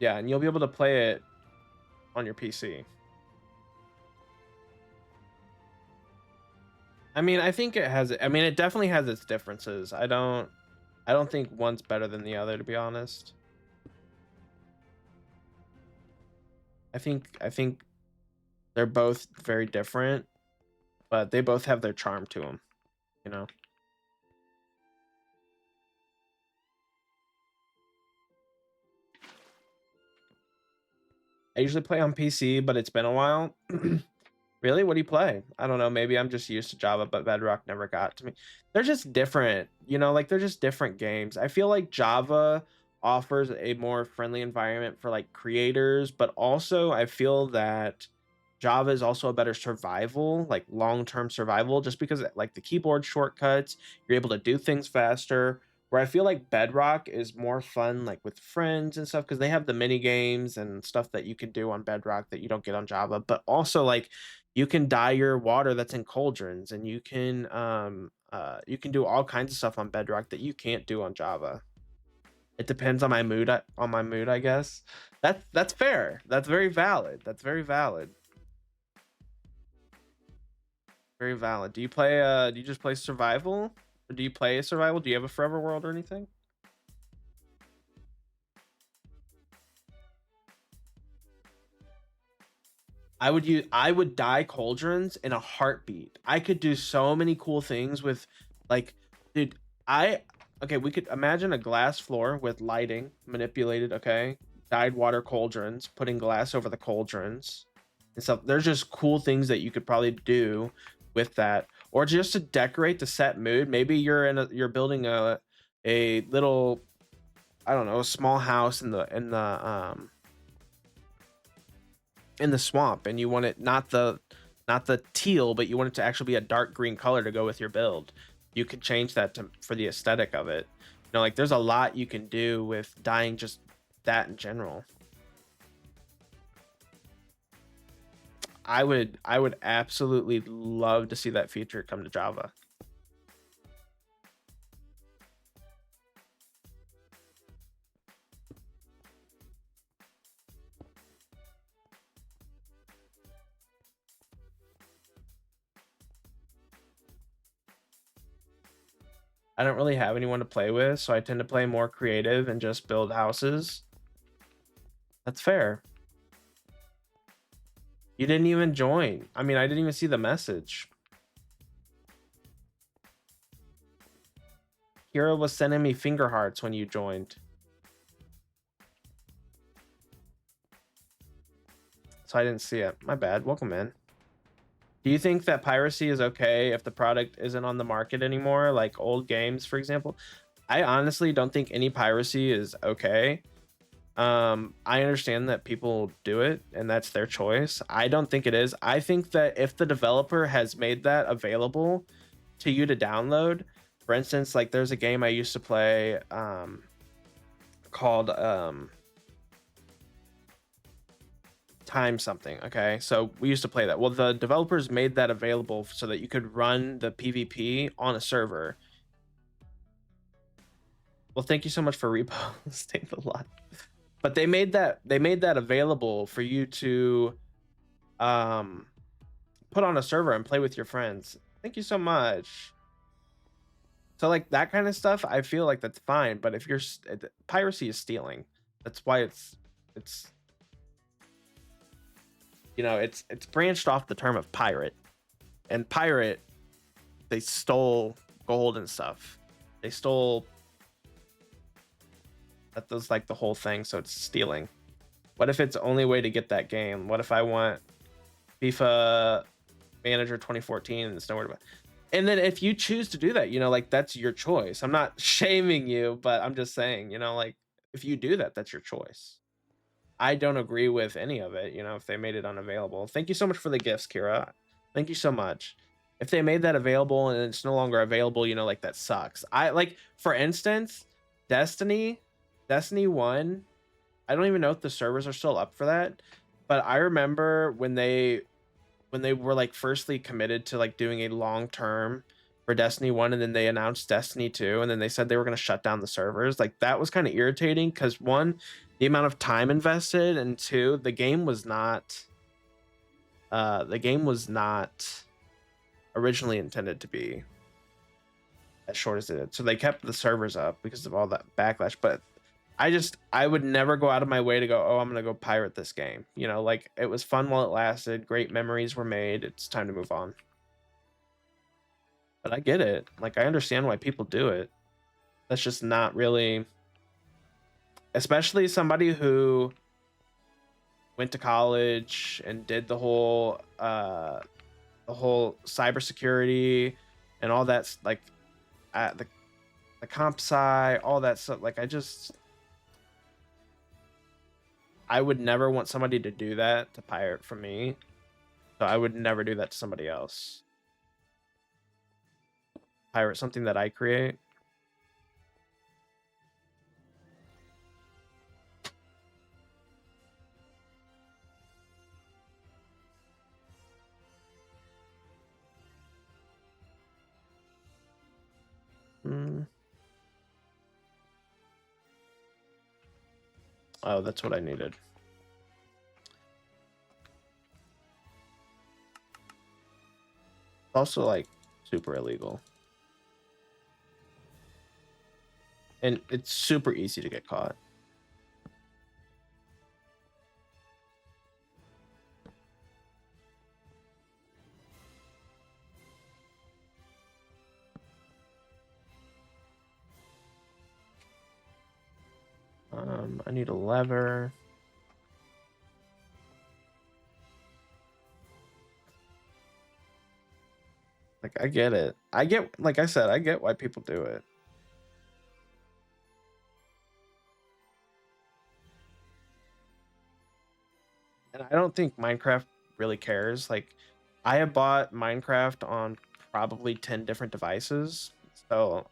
Yeah, and you'll be able to play it on your PC. I mean, I think it has, I mean, it definitely has its differences. I don't think one's better than the other, to be honest. I think they're both very different, but they both have their charm to them, you know. I usually play on PC, but it's been a while. Really? What do you play? I don't know. Maybe I'm just used to Java, but Bedrock never got to me. They're just different, you know, like they're just different games. I feel like Java offers a more friendly environment for like creators, but also I feel that Java is also a better survival, like long-term survival, just because like the keyboard shortcuts, you're able to do things faster. Where I feel like Bedrock is more fun, like with friends and stuff, because they have the mini games and stuff that you can do on Bedrock that you don't get on Java. But also, like, you can dye your water that's in cauldrons, and you can do all kinds of stuff on Bedrock that you can't do on Java. It depends on my mood. I guess. That's fair. That's very valid. That's very valid. Very valid. Do you play? Do you just play survival, or do you play survival? Do you have a forever world or anything? I would dye cauldrons in a heartbeat. I could do so many cool things with, like, dude, I okay, we could imagine a glass floor with lighting manipulated, okay? Dyed water cauldrons, putting glass over the cauldrons and stuff. There's just cool things that you could probably do with that. Or just to decorate the set mood. Maybe you're building a little, I don't know, a small house in the swamp, and you want it not the teal, but you want it to actually be a dark green color to go with your build. You could change that for the aesthetic of it. You know, like there's a lot you can do with dyeing just that in general. I would absolutely love to see that feature come to Java. I don't really have anyone to play with, so I tend to play more creative and just build houses. That's fair. You didn't even join. I mean, I didn't even see the message. Kira was sending me finger hearts when you joined. So I didn't see it. My bad. Welcome in. Do you think that piracy is okay if the product isn't on the market anymore, like old games, for example? I honestly don't think any piracy is okay. I understand that people do it and that's their choice. I don't think it is. I think that if the developer has made that available to you to download, for instance, like there's a game I used to play called Time something. Okay, so we used to play that. Well, the developers made that available so that you could run the PvP on a server. Well, thank you so much for reposting the lot. But they made that available for you to put on a server and play with your friends. Thank you so much. So like that kind of stuff, I feel like that's fine. But if you're piracy is stealing, that's why it's you know, it's branched off the term of pirate. And pirate, they stole gold and stuff. They stole, that was like the whole thing, so it's stealing. What if it's the only way to get that game? What if I want FIFA Manager 2014 and it's nowhere to buy? And then if you choose to do that, you know, like that's your choice. I'm not shaming you, but I'm just saying, you know, like if you do that, that's your choice. I don't agree with any of it, you know, if they made it unavailable. Thank you so much for the gifts, Kira. Thank you so much. If they made that available and it's no longer available, you know, like that sucks. I like, for instance, Destiny 1, I don't even know if the servers are still up for that, but I remember when they were like firstly committed to like doing a long term for Destiny 1, and then they announced Destiny 2, and then they said they were going to shut down the servers. Like that was kind of irritating because one, the amount of time invested, and two, the game was not originally intended to be as short as it did. So they kept the servers up because of all that backlash. But I would never go out of my way to go, oh, I'm gonna go pirate this game. You know, like it was fun while it lasted, great memories were made, it's time to move on. But I get it. Like I understand why people do it. That's just not really, especially somebody who went to college and did the whole cybersecurity and all that's like at the comp sci, all that stuff. Like I would never want somebody to do that to pirate from me. So I would never do that to somebody else. Pirate something that I create. Oh, that's what I needed. Also, like, super illegal. And it's super easy to get caught. I need a lever. Like, I get it. Like I said, I get why people do it. And I don't think Minecraft really cares. Like, I have bought Minecraft on probably 10 different devices. So,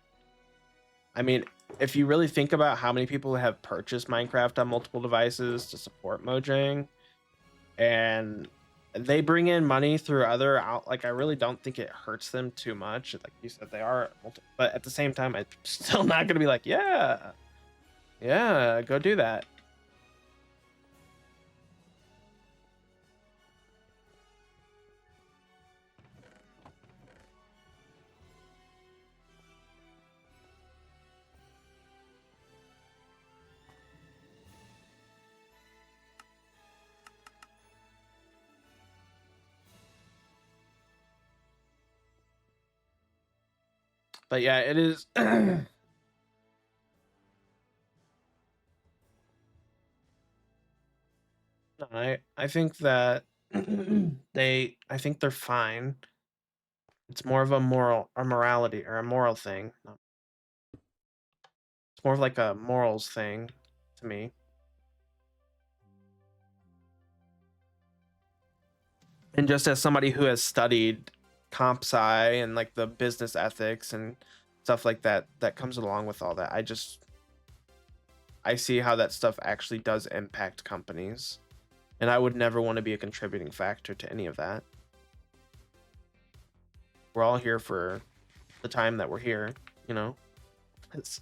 I mean, if you really think about how many people have purchased Minecraft on multiple devices to support Mojang, and they bring in money through other out, like, I really don't think it hurts them too much. Like you said, they are but at the same time, I'm still not gonna be like, yeah, go do that. But yeah, it is. I think that I think they're fine. It's more of a morality or a moral thing. No. It's more of like a morals thing to me. And just as somebody who has studied comp sci and like the business ethics and stuff like that that comes along with all that, I see how that stuff actually does impact companies. And I would never want to be a contributing factor to any of that. We're all here for the time that we're here, you know. It's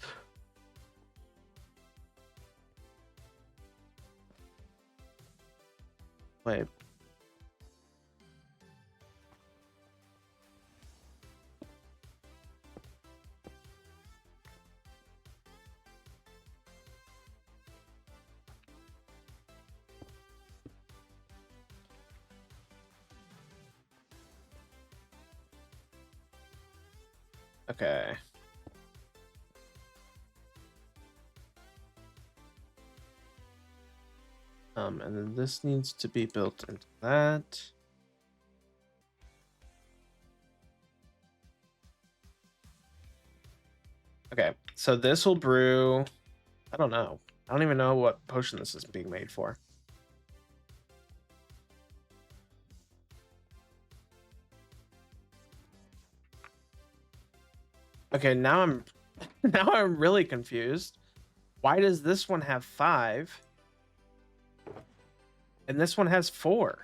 wait. Okay. And then this needs to be built into that. Okay, so this will brew. I don't know. I don't even know what potion this is being made for. Okay, now I'm really confused. Why does this one have 5 and this one has 4?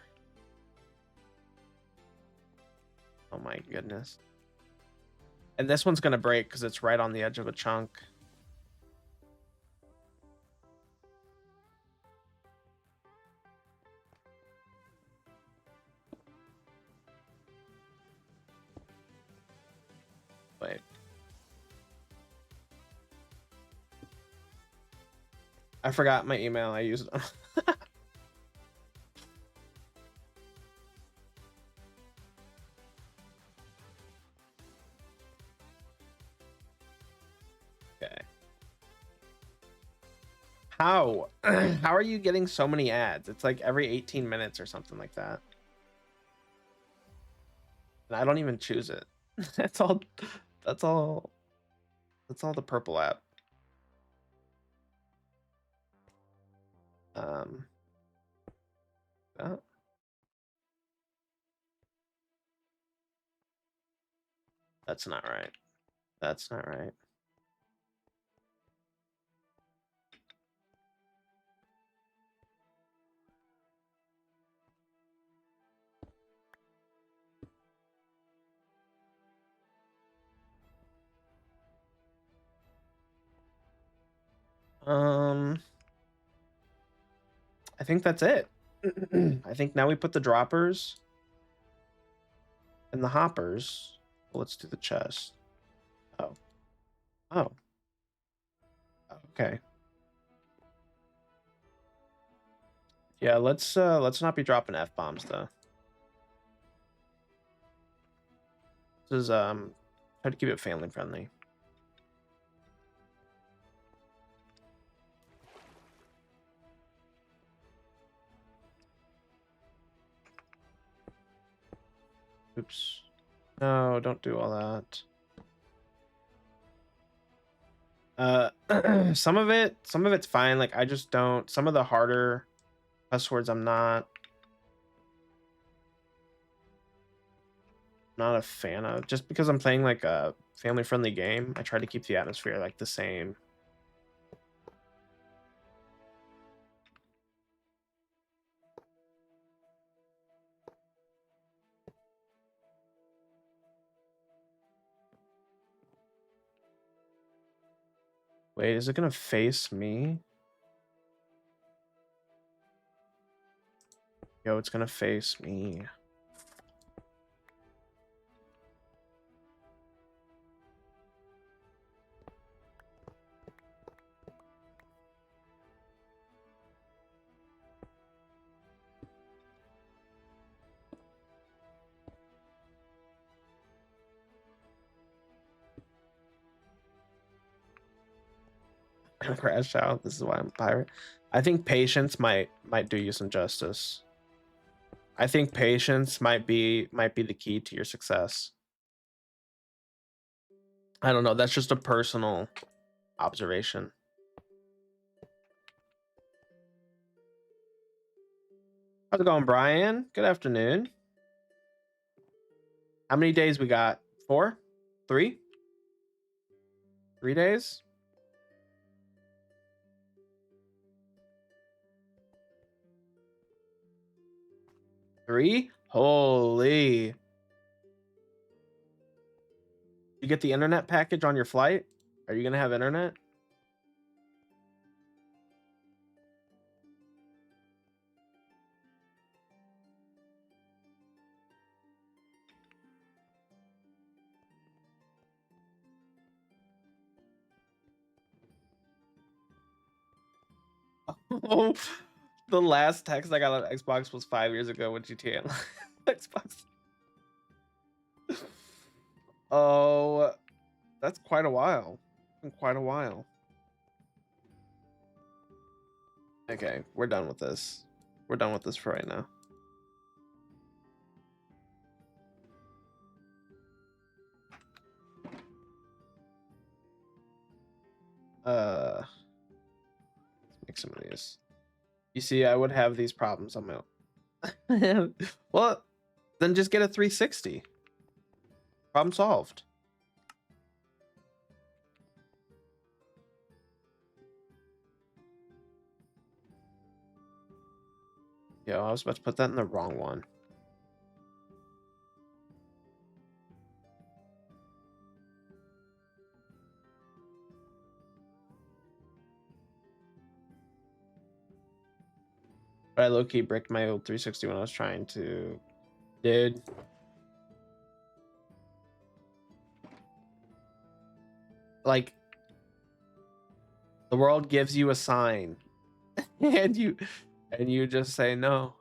Oh my goodness. And this one's gonna break because it's right on the edge of a chunk. Wait. I forgot my email. I used it. Okay. How? How are you getting so many ads? It's like every 18 minutes or something like that. And I don't even choose it. That's all. That's all. That's all the purple app. Oh. That's not right. That's not right. I think that's it. I think now we put the droppers and the hoppers. Well, let's do the chest. Oh. Oh. Okay. Yeah, let's not be dropping F-bombs though. This is try to keep it family friendly. Oops. No, don't do all that. Some of it's fine. Like I just don't. Some of the harder cuss words I'm not a fan of. Just because I'm playing like a family-friendly game, I try to keep the atmosphere like the same. Wait, is it gonna face me? Yo, it's gonna face me. Crash out. This is why I'm a pirate. I think patience might do you some justice. I think patience might be the key to your success. I don't know. That's just a personal observation. How's it going, Brian? Good afternoon. How many days we got? 4? 3? 3 days? Three? Holy. You get the internet package on your flight? Are you gonna have internet? Oh, the last text I got on Xbox was 5 years ago with GTA Online. Xbox. Oh, that's quite a while. Been quite a while. Okay, we're done with this. We're done with this for right now. Let's make some of these. You see, I would have these problems on my own. Well, then just get a 360. Problem solved. Yo, I was about to put that in the wrong one. But I low-key bricked my old 360 when I was trying to... Dude. Like, the world gives you a sign. and you just say no.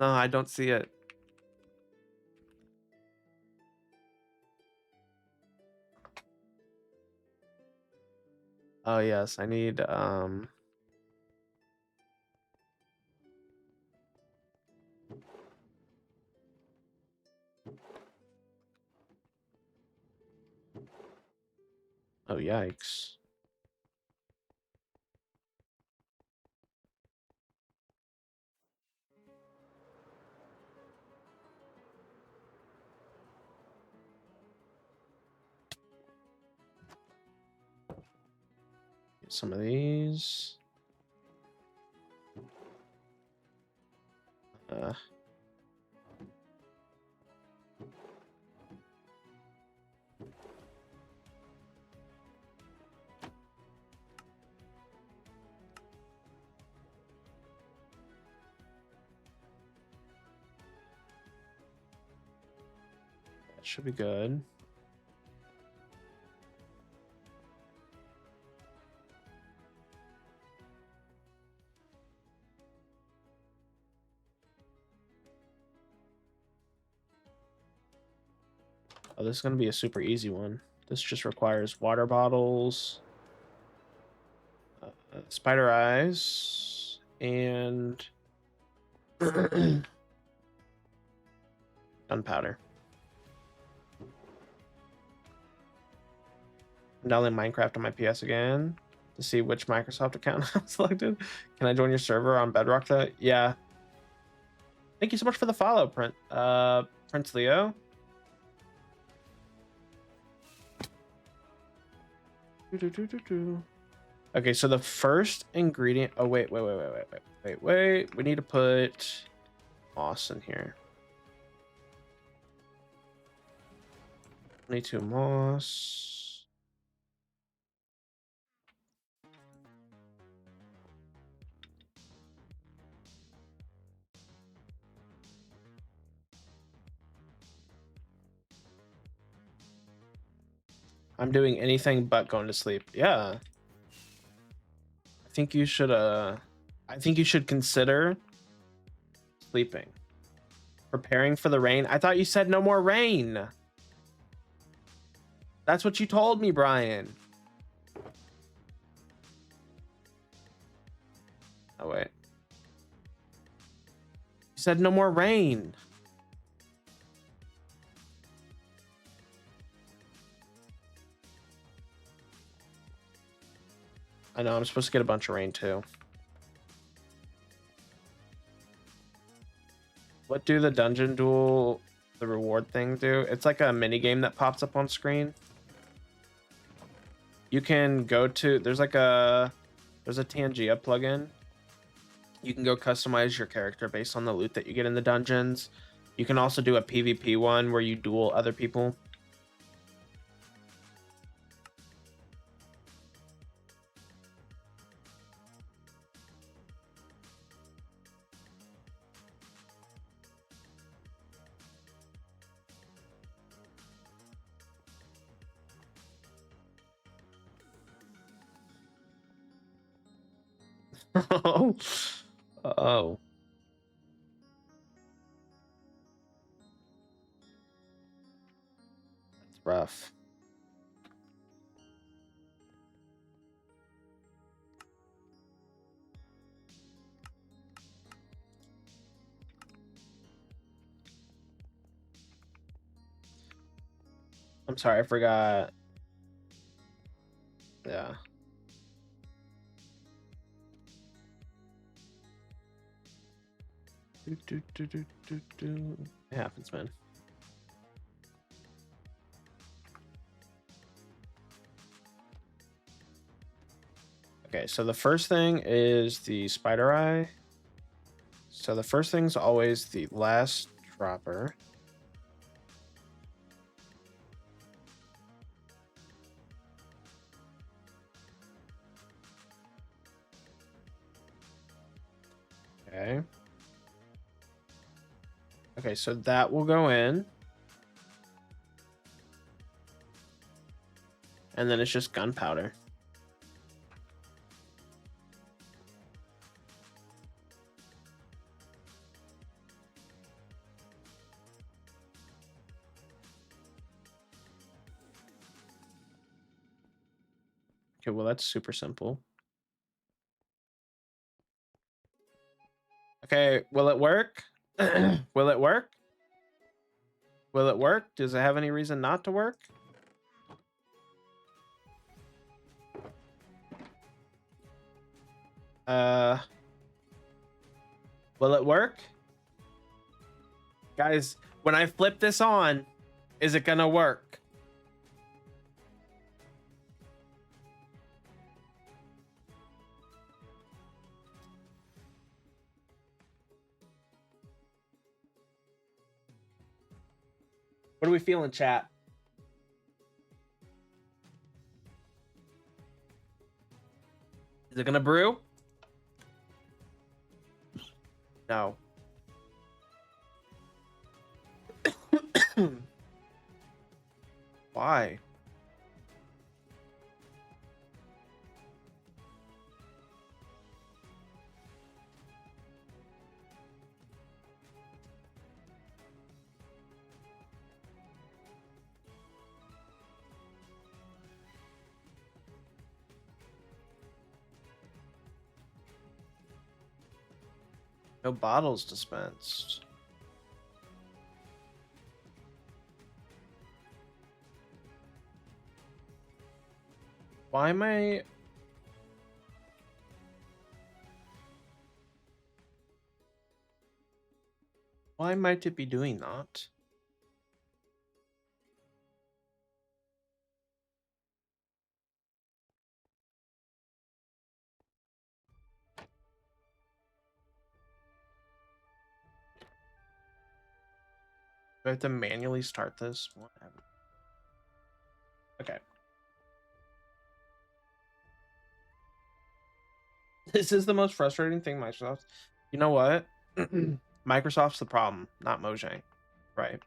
No, I don't see it. Oh yes, I need oh yikes. Get some of these. That should be good. Oh, this is going to be a super easy one. This just requires water bottles, spider eyes, and Gunpowder. I'm downloading Minecraft on my PS again to see which Microsoft account I'm selected. Can I join your server on Bedrock though? Yeah. Thank you so much for the follow, Prince Leo. Okay, so the first ingredient. Oh wait. We need to put moss in here. 22 moss. I'm doing anything but going to sleep. Yeah. I think you should consider sleeping. Preparing for the rain. I thought you said no more rain. That's what you told me, Brian. Oh wait. You said no more rain. I know, I'm supposed to get a bunch of rain too. What do the dungeon duel, the reward thing do? It's like a mini game that pops up on screen. You can go to, there's a Tangia plugin. You can go customize your character based on the loot that you get in the dungeons. You can also do a PvP one where you duel other people. Oh. Oh. That's rough. I'm sorry, I forgot. Yeah. It happens, man. Okay, so the first thing is the spider eye. So the first thing's always the last dropper. Okay. Okay, so that will go in. And then it's just gunpowder. Okay, well, that's super simple. Okay, will it work? Will it work? Will it work? Does it have any reason not to work? Will it work? Guys, when I flip this on, is it gonna work? What are we feeling, chat? Is it gonna brew? No. Why? No bottles dispensed. Why am I... Why might it be doing that? Do I have to manually start this? Whatever. Okay. This is the most frustrating thing, Microsoft. You know what? Microsoft's the problem, not Mojang. Right.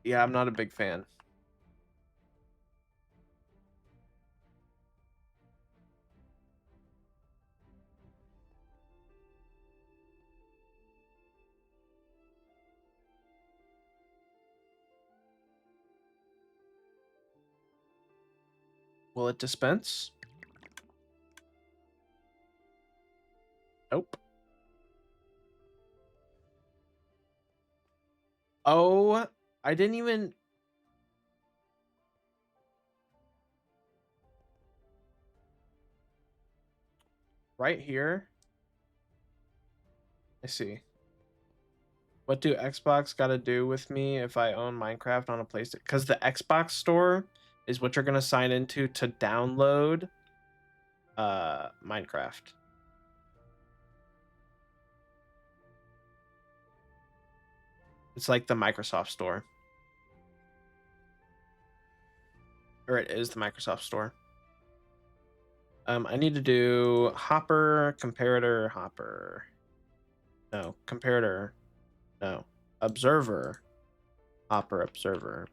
Yeah, I'm not a big fan. Will it dispense? Nope. Oh, I didn't even... Right here. I see. What do Xbox got to do with me if I own Minecraft on a PlayStation? Because the Xbox store is what you're going to sign into to download Minecraft. It's like the Microsoft store. Or it is the Microsoft store. I need to do Hopper, Comparator, Hopper. No, Comparator. No. Observer. Hopper, Observer.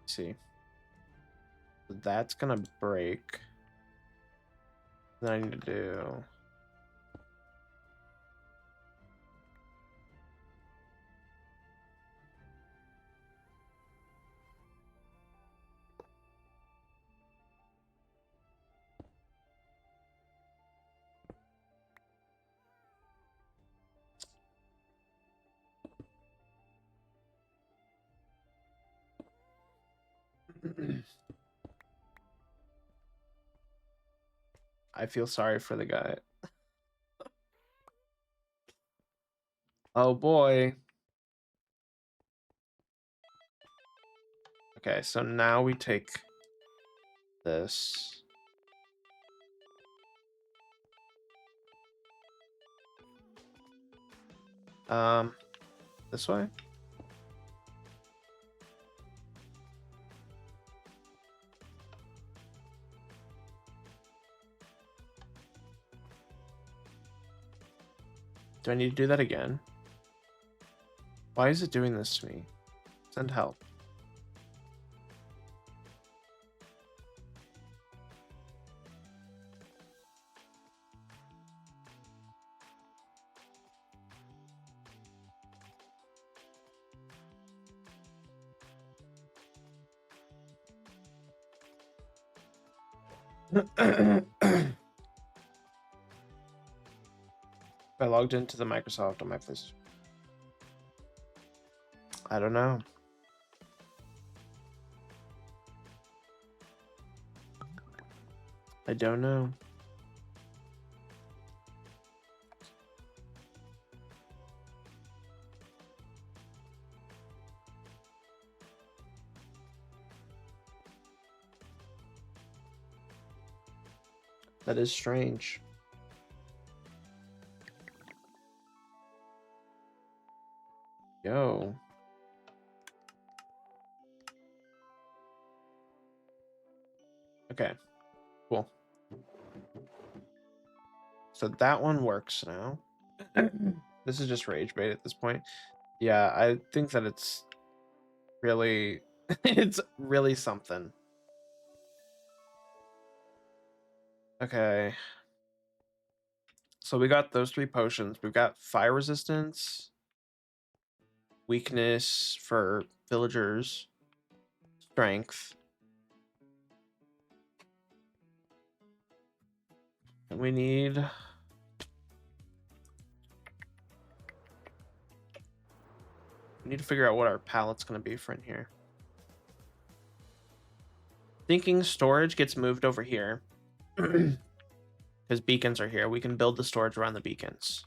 Let's see. So that's gonna break. Then I need to do... I feel sorry for the guy. Oh boy. Okay, so now we take this. This way? Do I need to do that again? Why is it doing this to me? Send help. I logged into the Microsoft on my PlayStation. I don't know. I don't know. That is strange. Yo. Okay, cool. So that one works now. This is just rage bait at this point. Yeah, I think that it's really it's really something. Okay. So we got those 3 potions. We've got fire resistance. weakness for villagers, strength. And we need to figure out what our palette's going to be for in here. Thinking storage gets moved over here because beacons are here. We can build the storage around the beacons.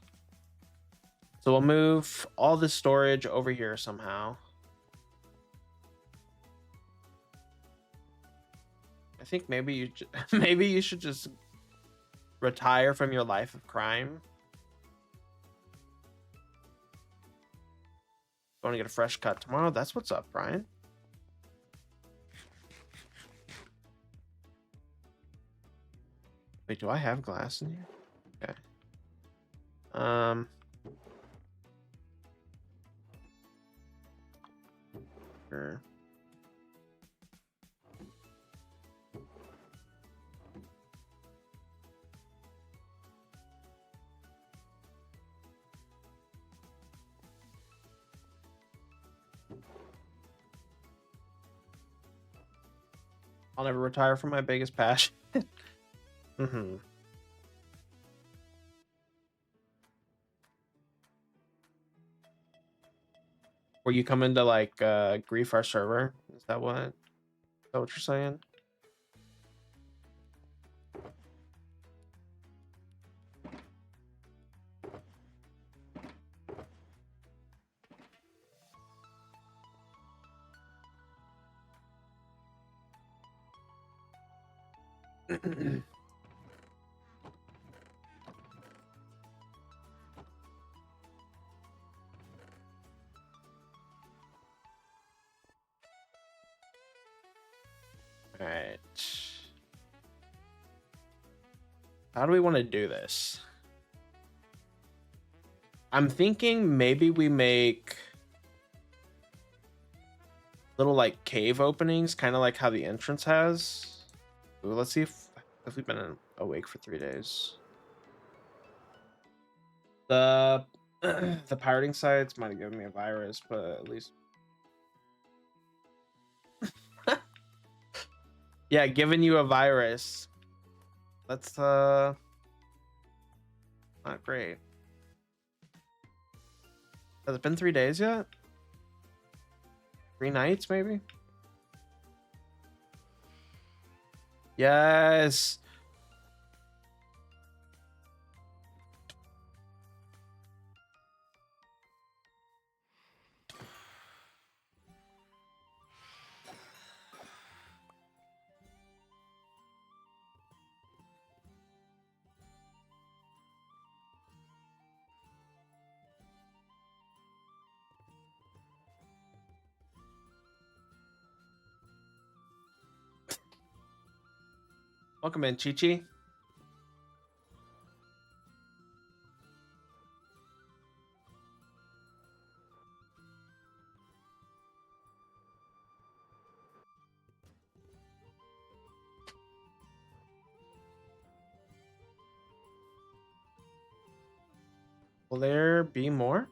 So we'll move all the storage over here somehow. I think maybe you should just retire from your life of crime. Want to get a fresh cut tomorrow? That's what's up, Brian. Wait, do I have glass in here? Okay. Sure. I'll never retire from my biggest passion. Mm-hmm. Were you coming to like grief our server? Is that what you're saying? All right. How do we want to do this? I'm thinking maybe we make little like cave openings, kind of like how the entrance has. Ooh, let's see if we've been awake for 3 days. The the pirating sites might have given me a virus, but at least yeah, giving you a virus. That's not great. Has it been 3 days yet? 3 nights, maybe? Yes. Welcome in, Chi-Chi. Will there be more?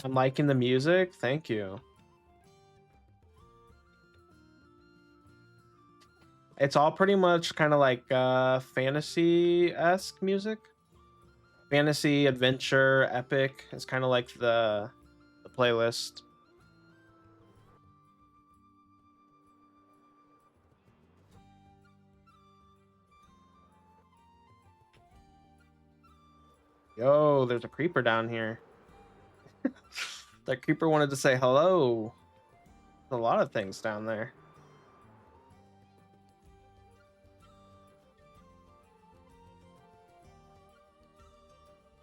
I'm liking the music. Thank you. It's all pretty much kind of like fantasy-esque music. Fantasy, adventure, epic. It's kind of like the playlist. Yo, there's a creeper down here. That creeper wanted to say hello. There's a lot of things down there.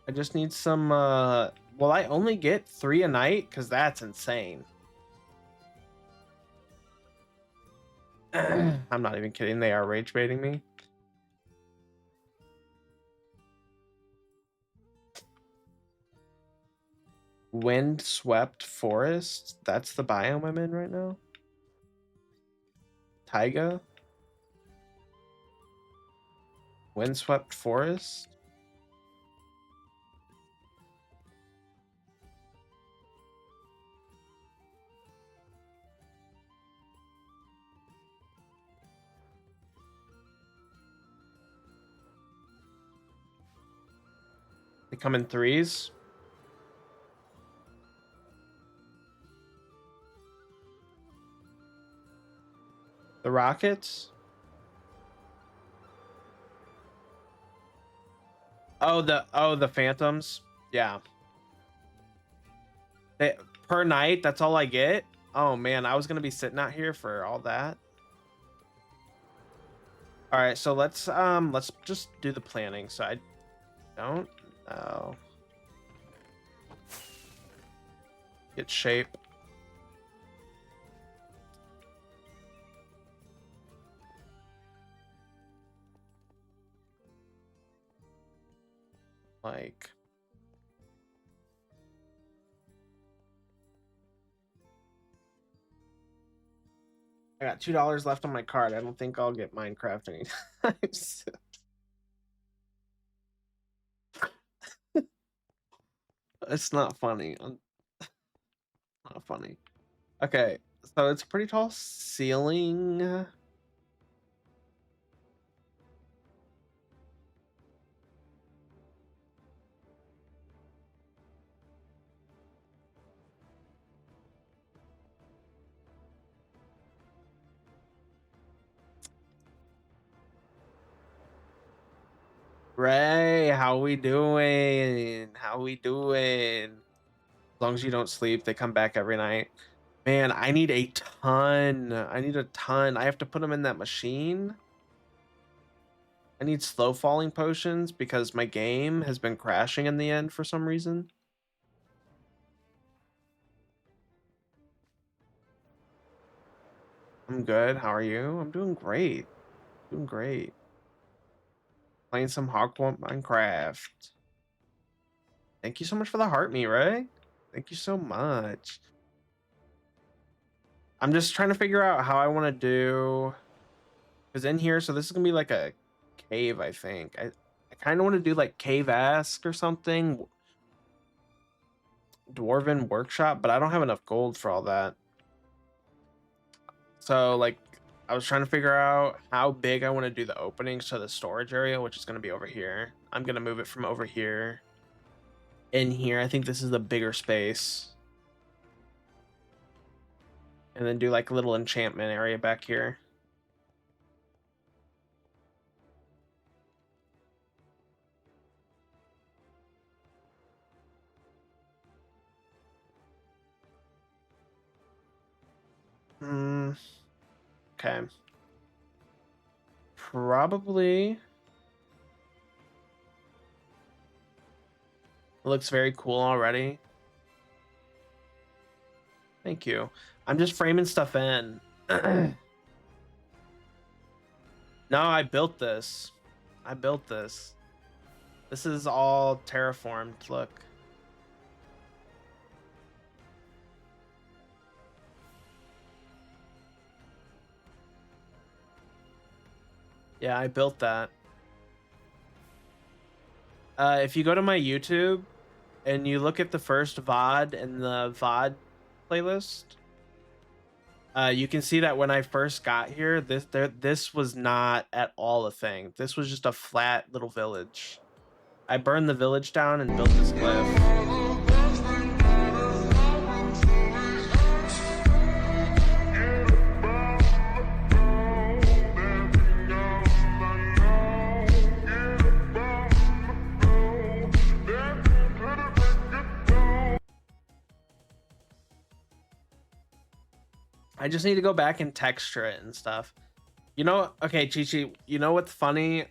I just need some will I only get 3 a night? Because that's insane. I'm not even kidding. They are rage baiting me. Windswept forest. That's the biome I'm in right now. Taiga. Windswept forest. They come in threes. The rockets. Oh, the phantoms. Yeah. Per night, that's all I get. Oh man, I was gonna be sitting out here for all that. All right, so let's just do the planning. So I don't know. Get shape. Like I got $2 left on my card. I don't think I'll get Minecraft anytime soon. It's not funny. Not funny. Okay, so it's a pretty tall ceiling. Ray, how we doing? How we doing? As long as you don't sleep, they come back every night. Man, I need a ton. I need a ton. I have to put them in that machine. I need slow falling potions because my game has been crashing in the end for some reason. I'm good. How are you? I'm doing great. Doing great. Playing some Hogwarts Minecraft. Thank you so much for the heart me, Ray. Thank you so much. I'm just trying to figure out how I want to do, because in here, so this is gonna be like a cave, I think. I kind of want to do like cave-esque or something. Dwarven workshop, but I don't have enough gold for all that. So like I was trying to figure out how big I want to do the openings to the storage area, which is going to be over here. I'm going to move it from over here in here. I think this is the bigger space. And then do like a little enchantment area back here. Okay. Probably. It looks very cool already. Thank you. I'm just framing stuff in. No, I built this. I built this. This is all terraformed. Look. Yeah, I built that. If you go to my YouTube and you look at the first VOD in the VOD playlist, you can see that when I first got here, this was not at all a thing. This was just a flat little village. I burned the village down and built this cliff. I just need to go back and texture it and stuff. You know, okay, Chi-Chi, you know what's funny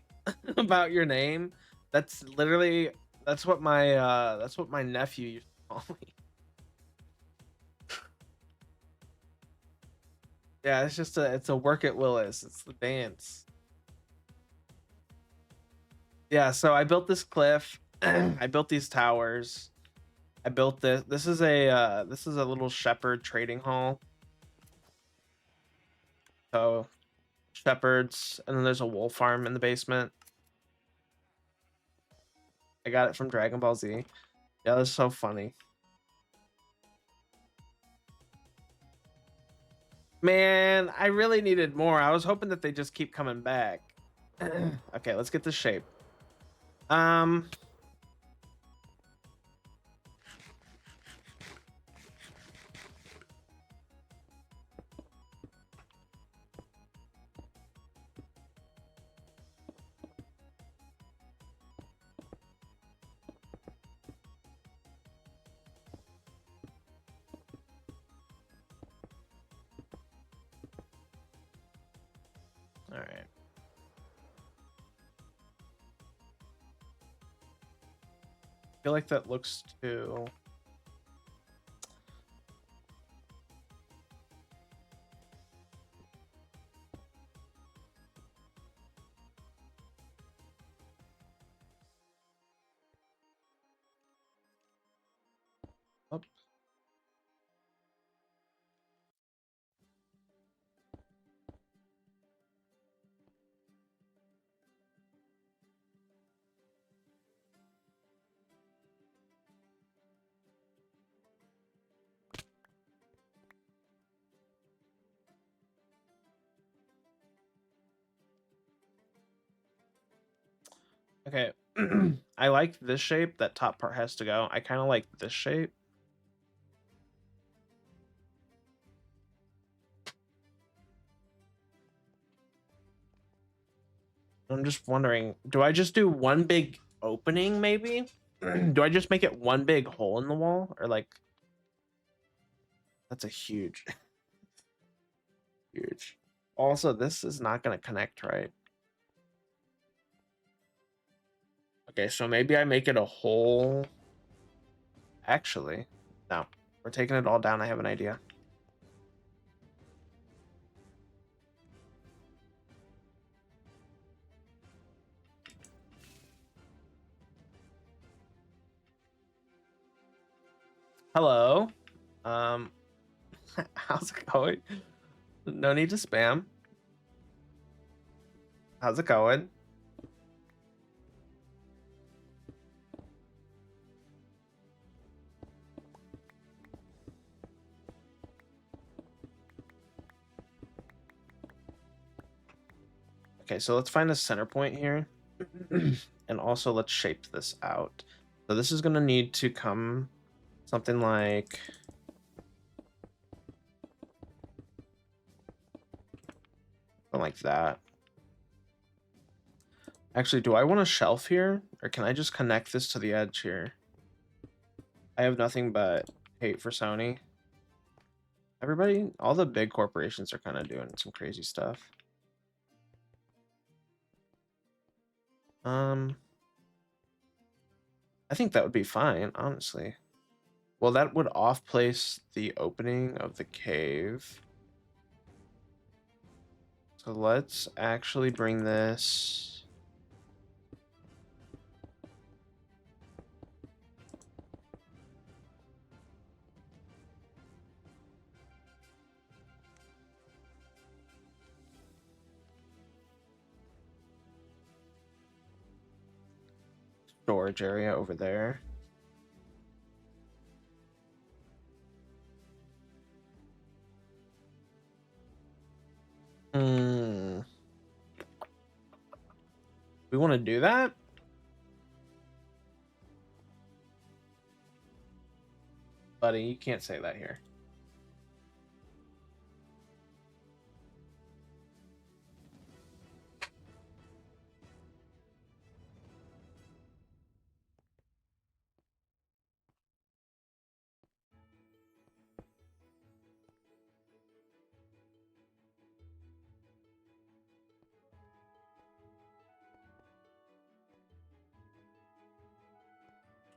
about your name? That's literally that's what my nephew used to call me. Yeah, it's a work at Willis. It's the dance. Yeah, so I built this cliff. I built these towers. I built this. This is a little shepherd trading hall. So shepherds, and then there's a wolf farm in the basement. I got it from Dragon Ball Z. Yeah, that's so funny. Man, I really needed more. I was hoping that they just keep coming back. Okay, let's get this shape. All right. I feel like that looks too. Up. Okay. I like this shape. That top part has to go. I kind of like this shape. I'm just wondering, do I just do one big opening maybe? Do I just make it one big hole in the wall, or like that's a huge huge. Also, this is not going to connect right. Okay, so maybe I make it a hole. Actually, no. We're taking it all down. I have an idea. Hello. Um how's it going? No need to spam. How's it going? Okay, so let's find a center point here. And also let's shape this out. So this is going to need to come something like that. Actually, do I want a shelf here, or can I just connect this to the edge here? I have nothing but hate for Sony. Everybody, all the big corporations are kind of doing some crazy stuff. I think that would be fine, honestly. Well, that would off place the opening of the cave. So let's actually bring this. Storage area over there. We want to do that? Buddy, you can't say that here.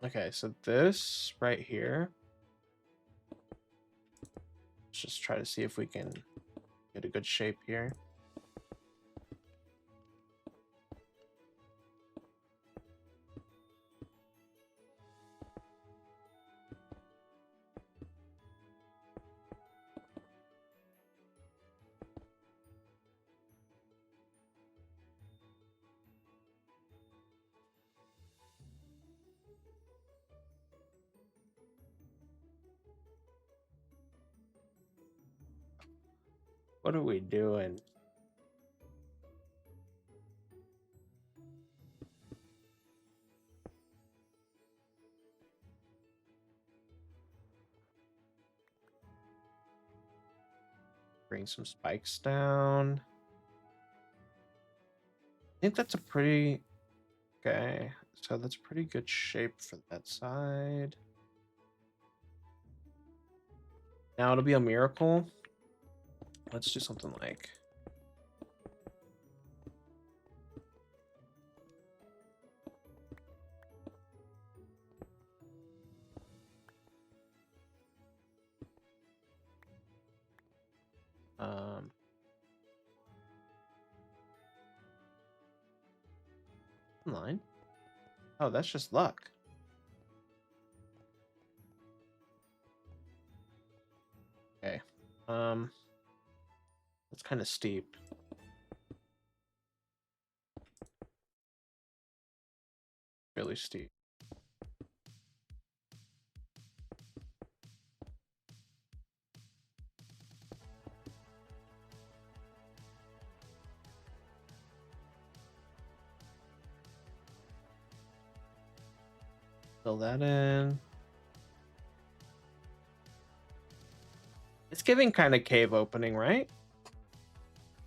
Okay, so this right here. Let's just try to see if we can get a good shape here. What are we doing? Bring some spikes down. I think that's a pretty... Okay, so that's a pretty good shape for that side. Now it'll be a miracle. Let's do something like... line. Oh, that's just luck. Okay. That's kind of steep. Really steep. Fill that in. It's giving kind of cave opening, right?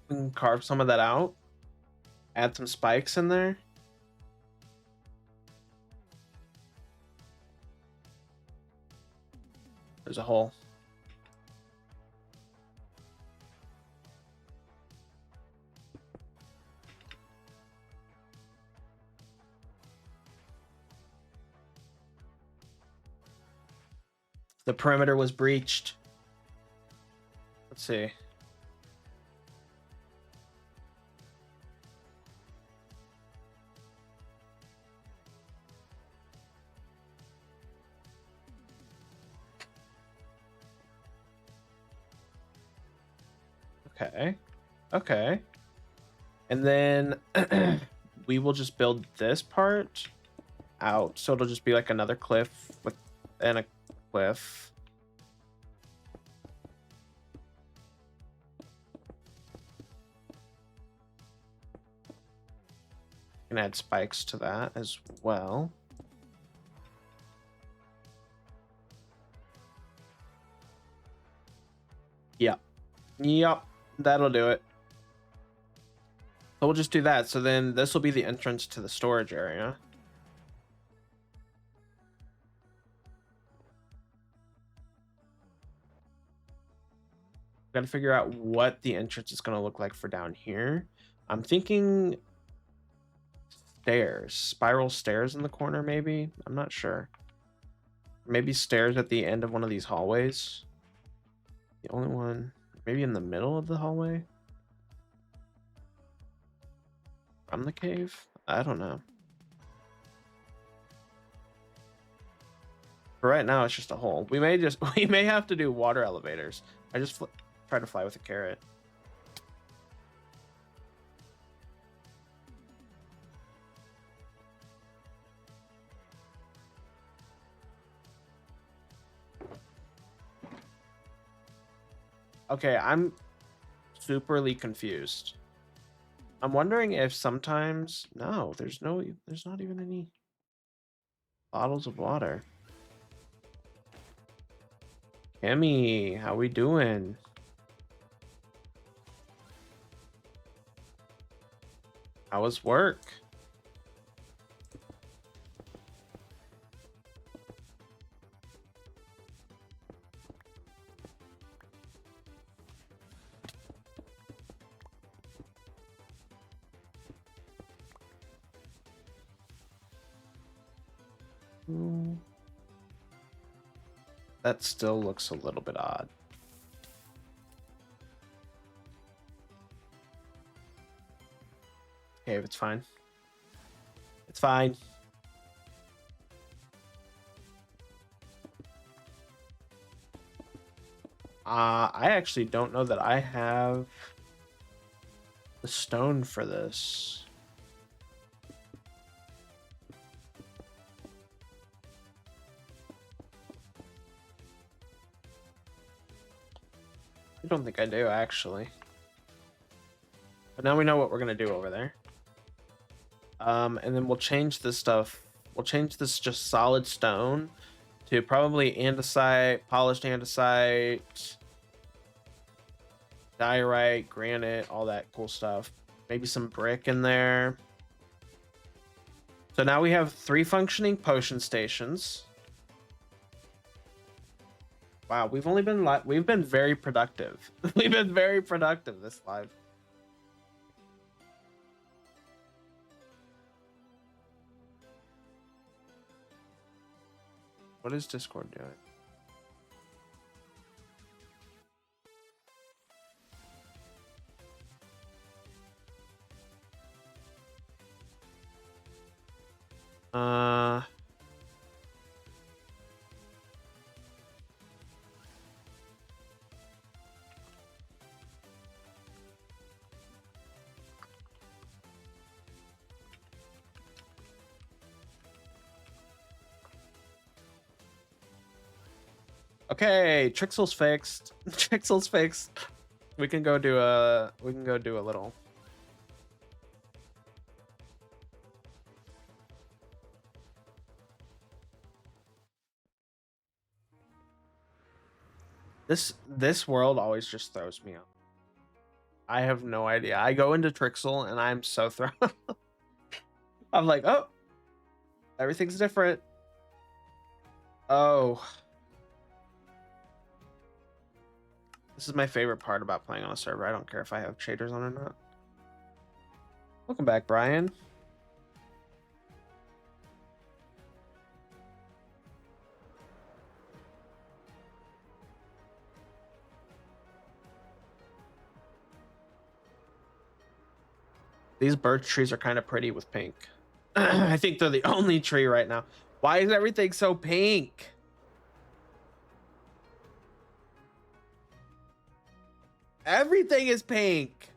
We can carve some of that out. Add some spikes in there. There's a hole. The perimeter was breached. Let's see. Okay. Okay. And then we will just build this part out. So it'll just be like another cliff within a cliff. Can add spikes to that as well. Yep. Yep. That'll do it. So we'll just do that. So then this will be the entrance to the storage area. Got to figure out what the entrance is going to look like for down here. I'm thinking stairs, spiral stairs in the corner, maybe. I'm not sure. Maybe stairs at the end of one of these hallways. The only one, maybe in the middle of the hallway. From the cave? I don't know. For right now, it's just a hole. We may have to do water elevators. I just try to fly with a carrot. Okay, I'm superly confused. I'm wondering if sometimes no, there's not even any bottles of water. Kimmy, how we doing? How was work? That still looks a little bit odd. Okay, it's fine. It's fine. I actually don't know that I have the stone for this. I don't think I do, actually. But now we know what we're going to do over there. And then we'll change this stuff. We'll change this just solid stone to probably andesite, polished andesite, diorite, granite, all that cool stuff. Maybe some brick in there. So now we have 3 functioning potion stations. Wow, we've been very productive. We've been very productive this live. What is Discord doing? Okay, Trixel's fixed. Trixel's fixed. We can go do a little. This world always just throws me off. I have no idea. I go into Trixel and I'm so thrown. I'm like, oh, everything's different. Oh. This is my favorite part about playing on a server. I don't care if I have shaders on or not. Welcome back, Brian. These birch trees are kind of pretty with pink. I think they're the only tree right now. Why is everything so pink? Everything is pink.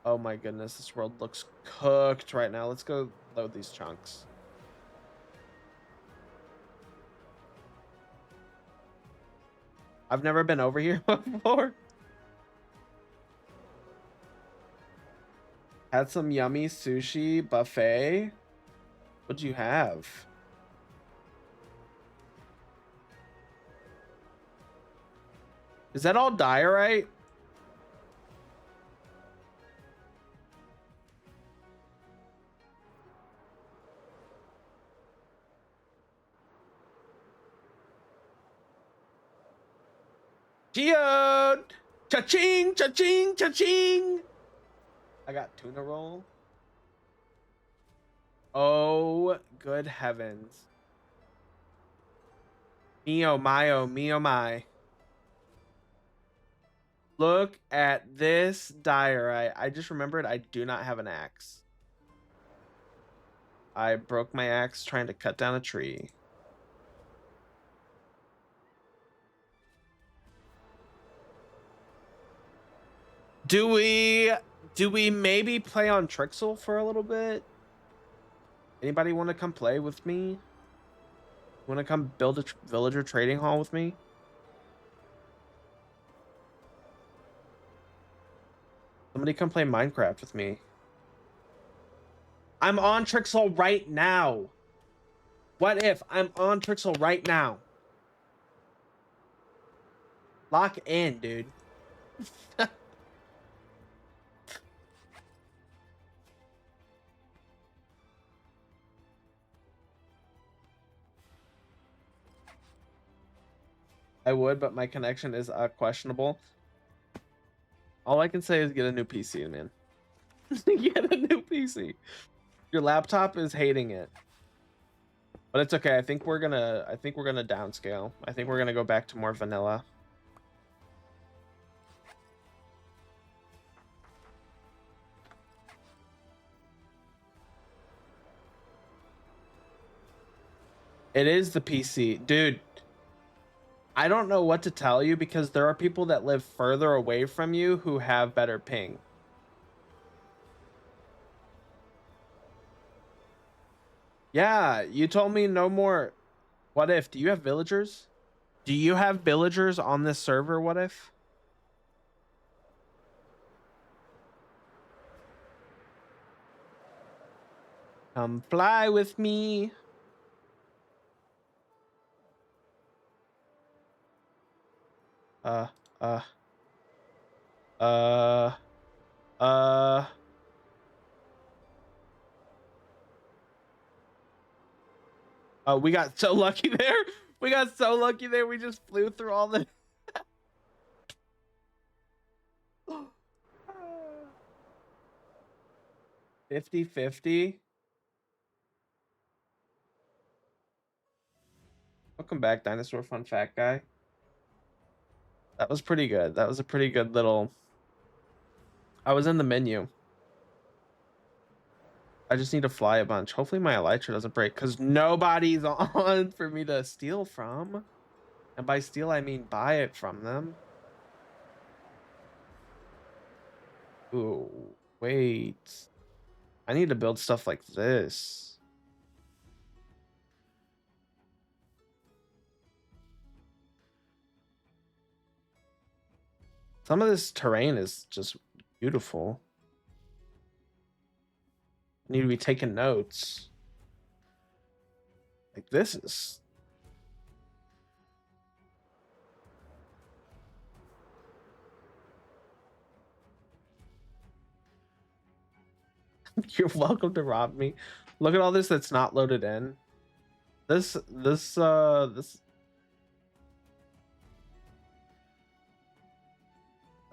Oh my goodness, this world looks cooked right now. Let's go load these chunks. I've never been over here before. Had some yummy sushi buffet. What'd you have? Is that all diorite? Geode! Cha-ching! Cha-ching! Cha-ching! I got tuna roll. Oh, good heavens. Me oh my oh, me oh my. Look at this diorite. I just remembered I do not have an axe. I broke my axe trying to cut down a tree. Do we maybe play on Trixel for a little bit? Anybody want to come play with me? Want to come build a villager trading hall with me? Somebody come play Minecraft with me. I'm on Trixel right now. What if I'm on Trixel right now? Lock in, dude. I would, but my connection is questionable. All I can say is get a new PC, man. Get a new PC. Your laptop is hating it. But it's okay. I think we're gonna downscale. I think we're gonna go back to more vanilla. It is the PC. Dude, I don't know what to tell you because there are people that live further away from you who have better ping. Yeah, you told me no more. What if? Do you have villagers? Do you have villagers on this server? What if? Come fly with me. Uh, uh, uh, uh. Oh, we got so lucky there. We got so lucky there. We just flew through all the. 50-50. Welcome back, Dinosaur Fun Fact Guy. That was pretty good. That was a pretty good little. I was in the menu. I just need to fly a bunch. Hopefully my elytra doesn't break because nobody's on for me to steal from. And by steal, I mean buy it from them. Ooh, wait. I need to build stuff like this. Some of this terrain is just beautiful. I need to be taking notes. Like this is. You're welcome to rob me. Look at all this that's not loaded in. This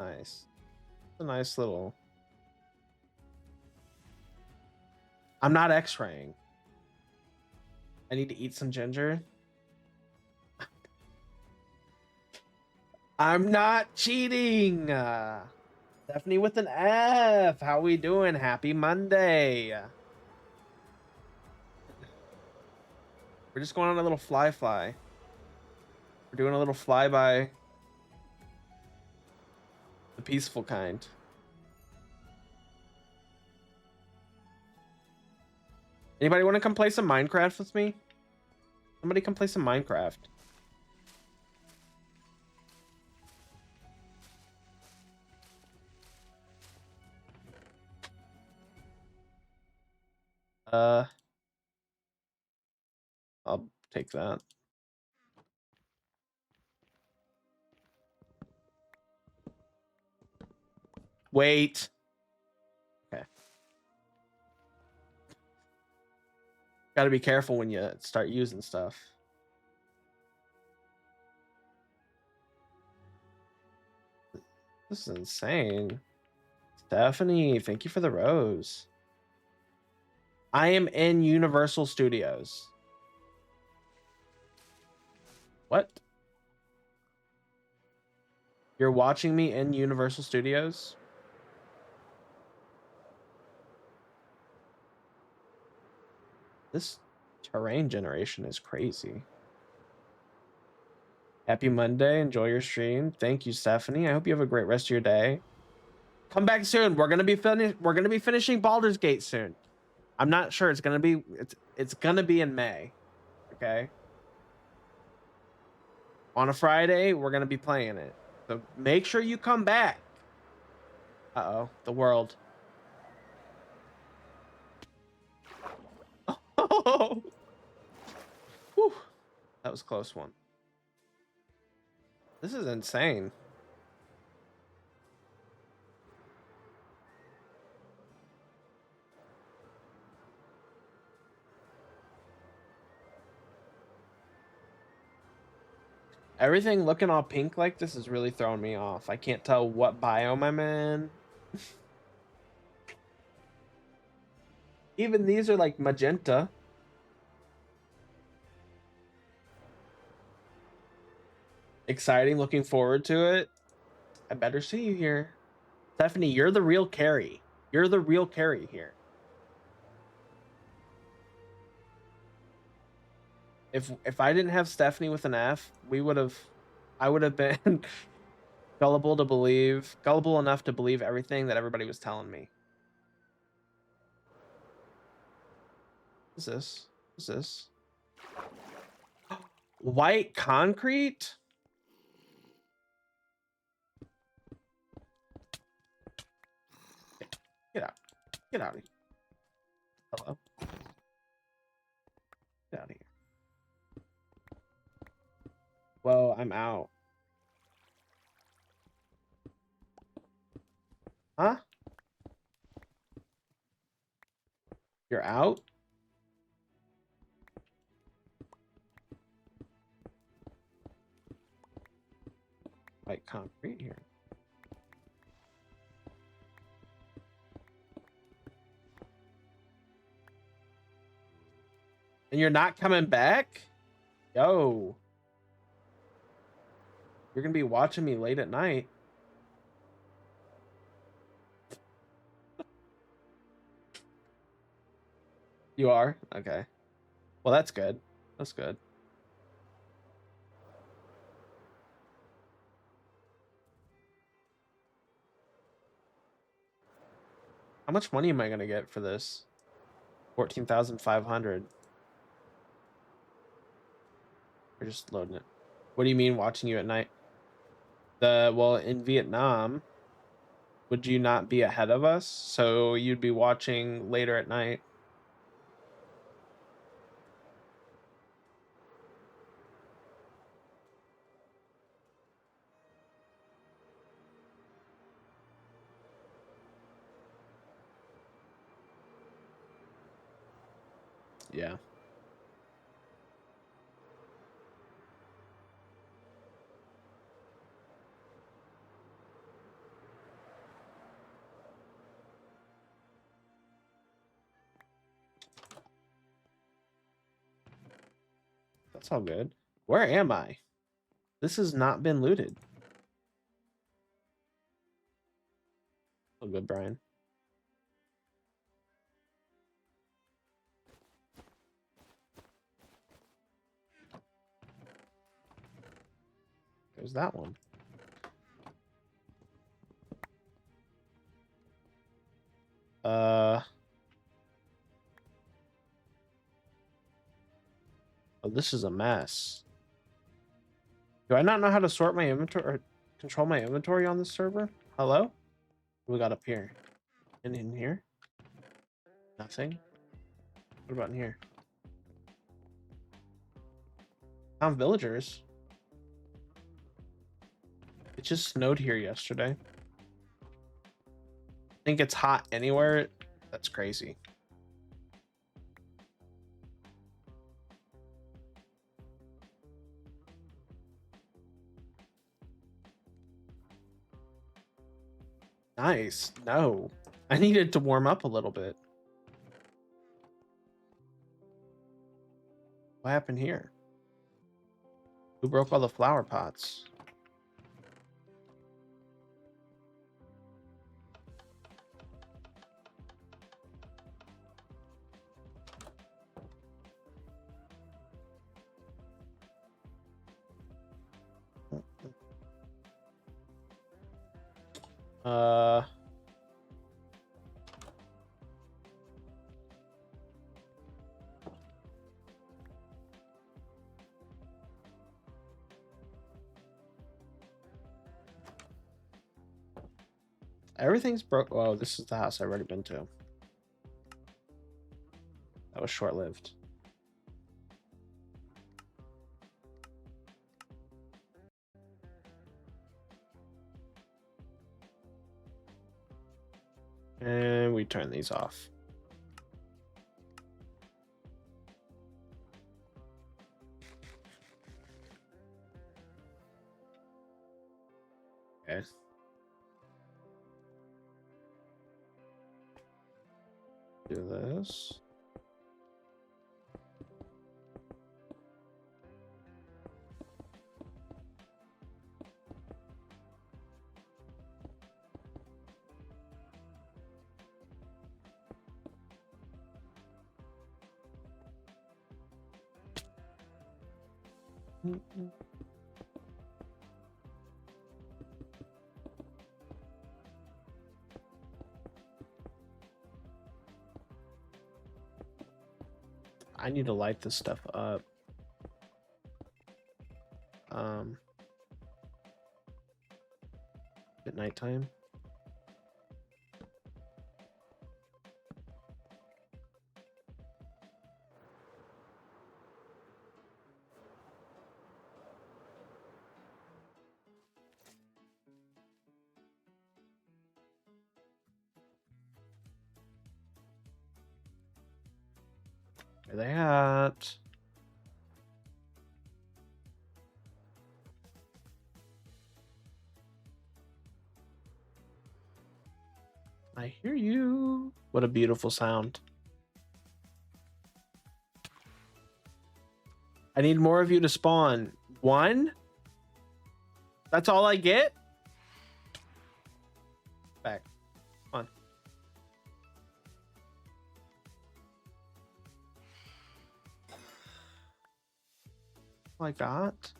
nice. A nice little. I'm not x-raying. I need to eat some ginger. I'm not cheating. Stephanie with an F. How we doing? Happy Monday. We're just going on a little fly. We're doing a little flyby. The peaceful kind. Anybody want to come play some Minecraft with me? Somebody come play some Minecraft. I'll take that. Wait. Okay. Gotta be careful when you start using stuff. This is insane. Stephanie, thank you for the rose. I am in Universal Studios. What? You're watching me in Universal Studios? This terrain generation is crazy. Happy Monday. Enjoy your stream. Thank you, Stephanie. I hope you have a great rest of your day. Come back soon. We're gonna be finishing Baldur's Gate soon. I'm not sure. It's gonna be in May. Okay. On a Friday, we're gonna be playing it. So make sure you come back. Uh-oh, the world. Oh, whew. That was a close one. This is insane. Everything looking all pink like this is really throwing me off. I can't tell what biome I'm in. Even these are like magenta. Exciting, looking forward to it. I better see you here. Stephanie, you're the real Carrie. You're the real Carrie here. If I didn't have Stephanie with an F, I would have been gullible enough to believe everything that everybody was telling me. What is this? What is this? White concrete? Get out. Get out of here. Hello? Get out of here. Whoa, I'm out. Huh? You're out? White concrete here. And you're not coming back? Yo. You're gonna be watching me late at night. You are? Okay. Well, that's good. That's good. How much money am I gonna get for this? 14,500. We're just loading it. What do you mean watching you at night? Well, in Vietnam, would you not be ahead of us? So you'd be watching later at night. Yeah. That's all good. Where am I? This has not been looted. Oh, good, Brian. There's that one. Oh, this is a mess. Do I not know how to sort my inventory or control my inventory on this server? Hello? What we got up here? And in here? Nothing. What about in here? Found villagers. It just snowed here yesterday. Think it's hot anywhere? That's crazy. Nice. No. I needed to warm up a little bit. What happened here? Who broke all the flower pots? Uh, Everything's broke. Oh, this is the house I've already been to. That was short-lived. And we turn these off. Okay. Do this. I need to light this stuff up. At nighttime. Where they at? I hear you. What a beautiful sound. I need more of you to spawn. One? That's all I get? Back. Come on. All I got?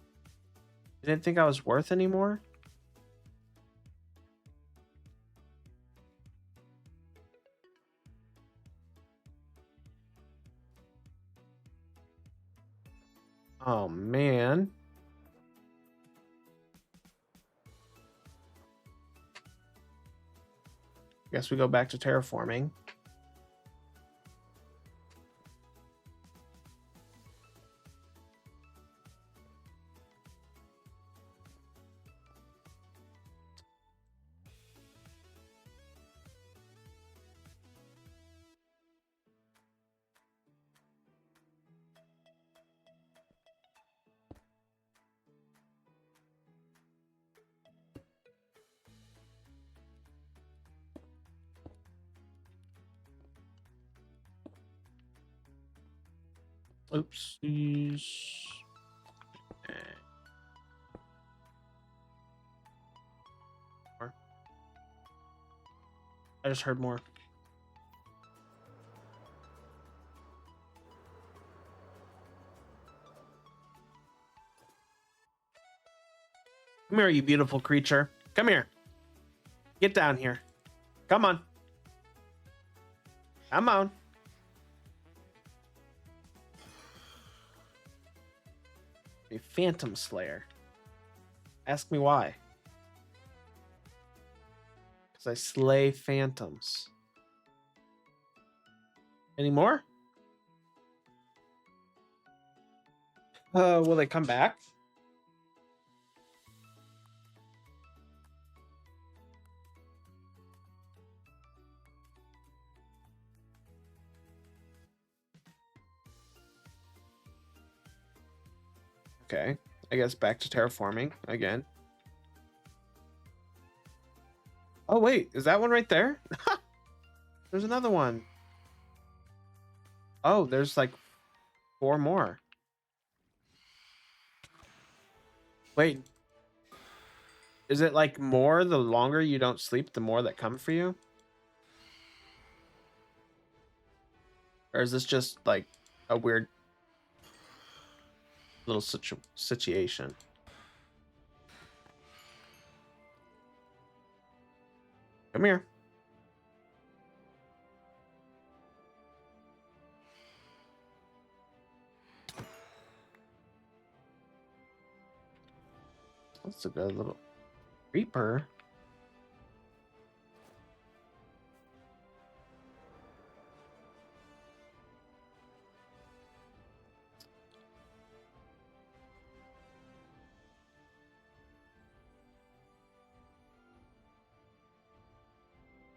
You didn't think I was worth anymore? Oh, man. Guess we go back to terraforming. Oopsies. More. I just heard more. Come here, you beautiful creature. Come here. Get down here. Come on. Come on. A Phantom Slayer. Ask me why. Because I slay phantoms. Any more? Will they come back? Okay, I guess back to terraforming again. Oh wait, is that one right there? There's another one. Oh, there's like 4 more. Wait, is it like more the longer you don't sleep, the more that come for you? Or is this just like a weird little situation? Come here. That's a good little creeper.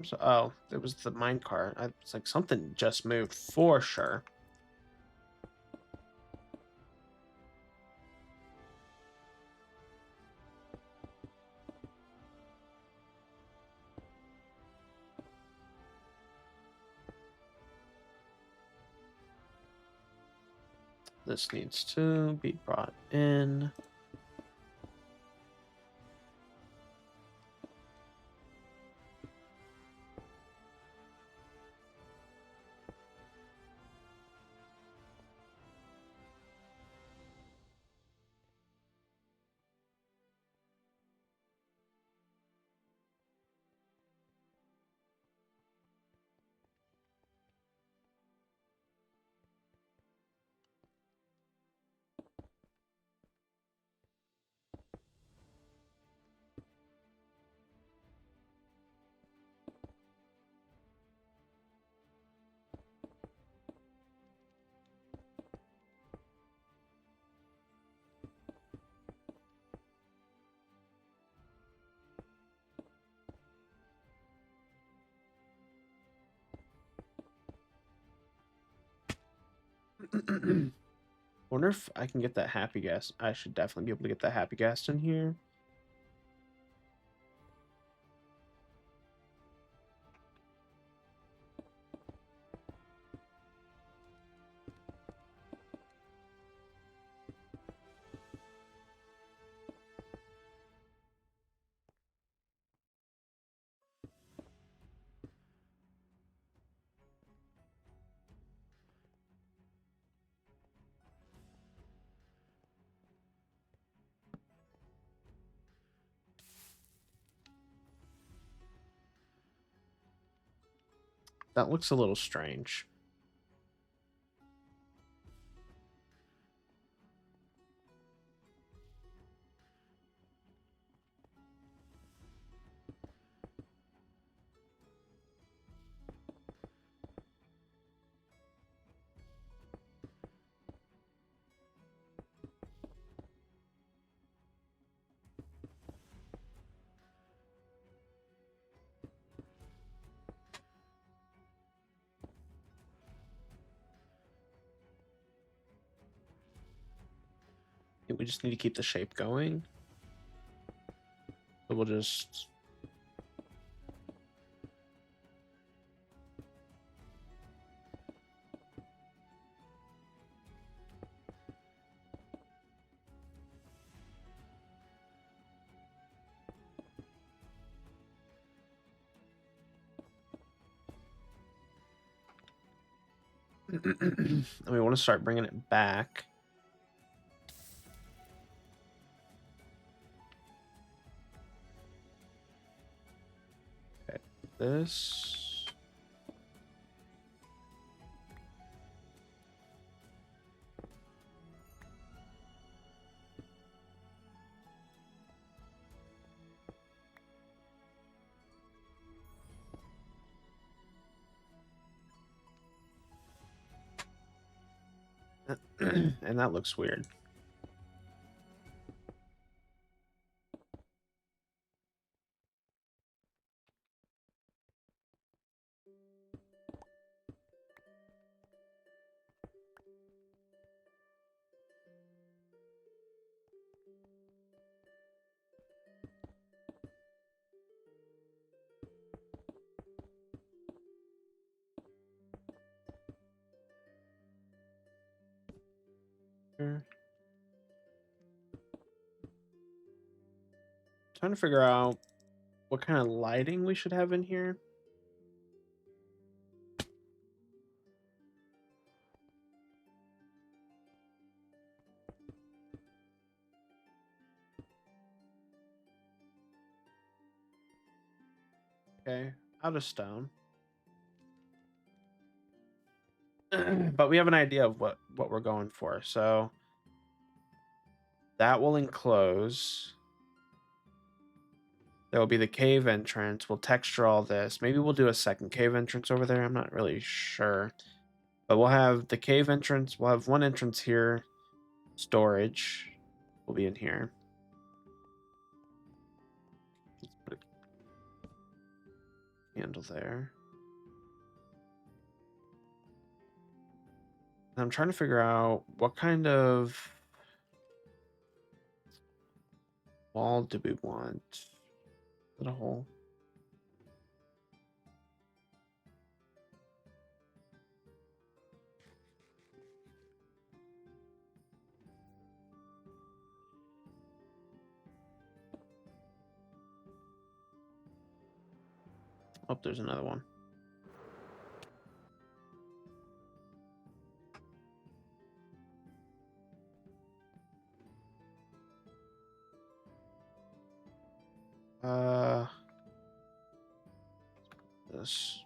So, oh, it was the minecart. It's like something just moved for sure. This needs to be brought in. Wonder if I can get that happy gas. I should definitely be able to get that happy gas in here. That looks a little strange. think we just need to keep the shape going. So we'll just... and we want to start bringing it back. Okay, this. And that looks weird. Here. Trying to figure out what kind of lighting we should have in here. Okay, out of stone. But we have an idea of what we're going for. So that will enclose. There will be the cave entrance. We'll texture all this. Maybe we'll do a second cave entrance over there. I'm not really sure. But we'll have the cave entrance. We'll have one entrance here. Storage will be in here. Let's put a candle there. I'm trying to figure out what kind of wall do we want? Is it a hole? Oh, there's another one. This.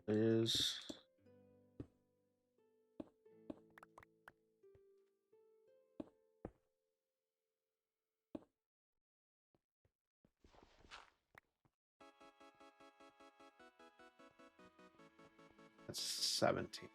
Is that's 17.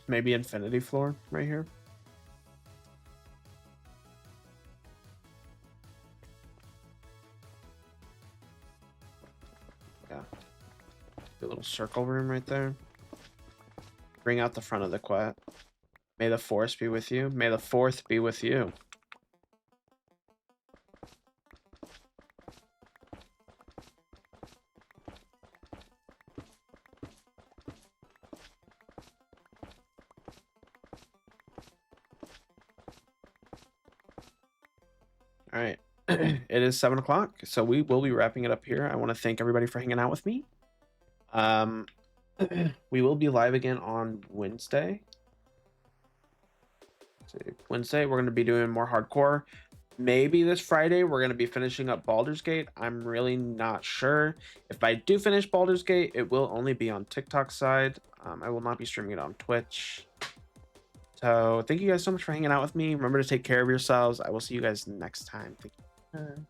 Maybe infinity floor right here. Yeah. A little circle room right there. Bring out the front of the quet. May the force be with you. May the fourth be with you. All right. It is 7 o'clock, so we will be wrapping it up here. I want to thank everybody for hanging out with me. We will be live again on Wednesday. Wednesday, we're going to be doing more hardcore. Maybe this Friday, we're going to be finishing up Baldur's Gate. I'm really not sure. If I do finish Baldur's Gate, it will only be on TikTok side. I will not be streaming it on Twitch. So thank you guys so much for hanging out with me. Remember to take care of yourselves. I will see you guys next time. Thank you.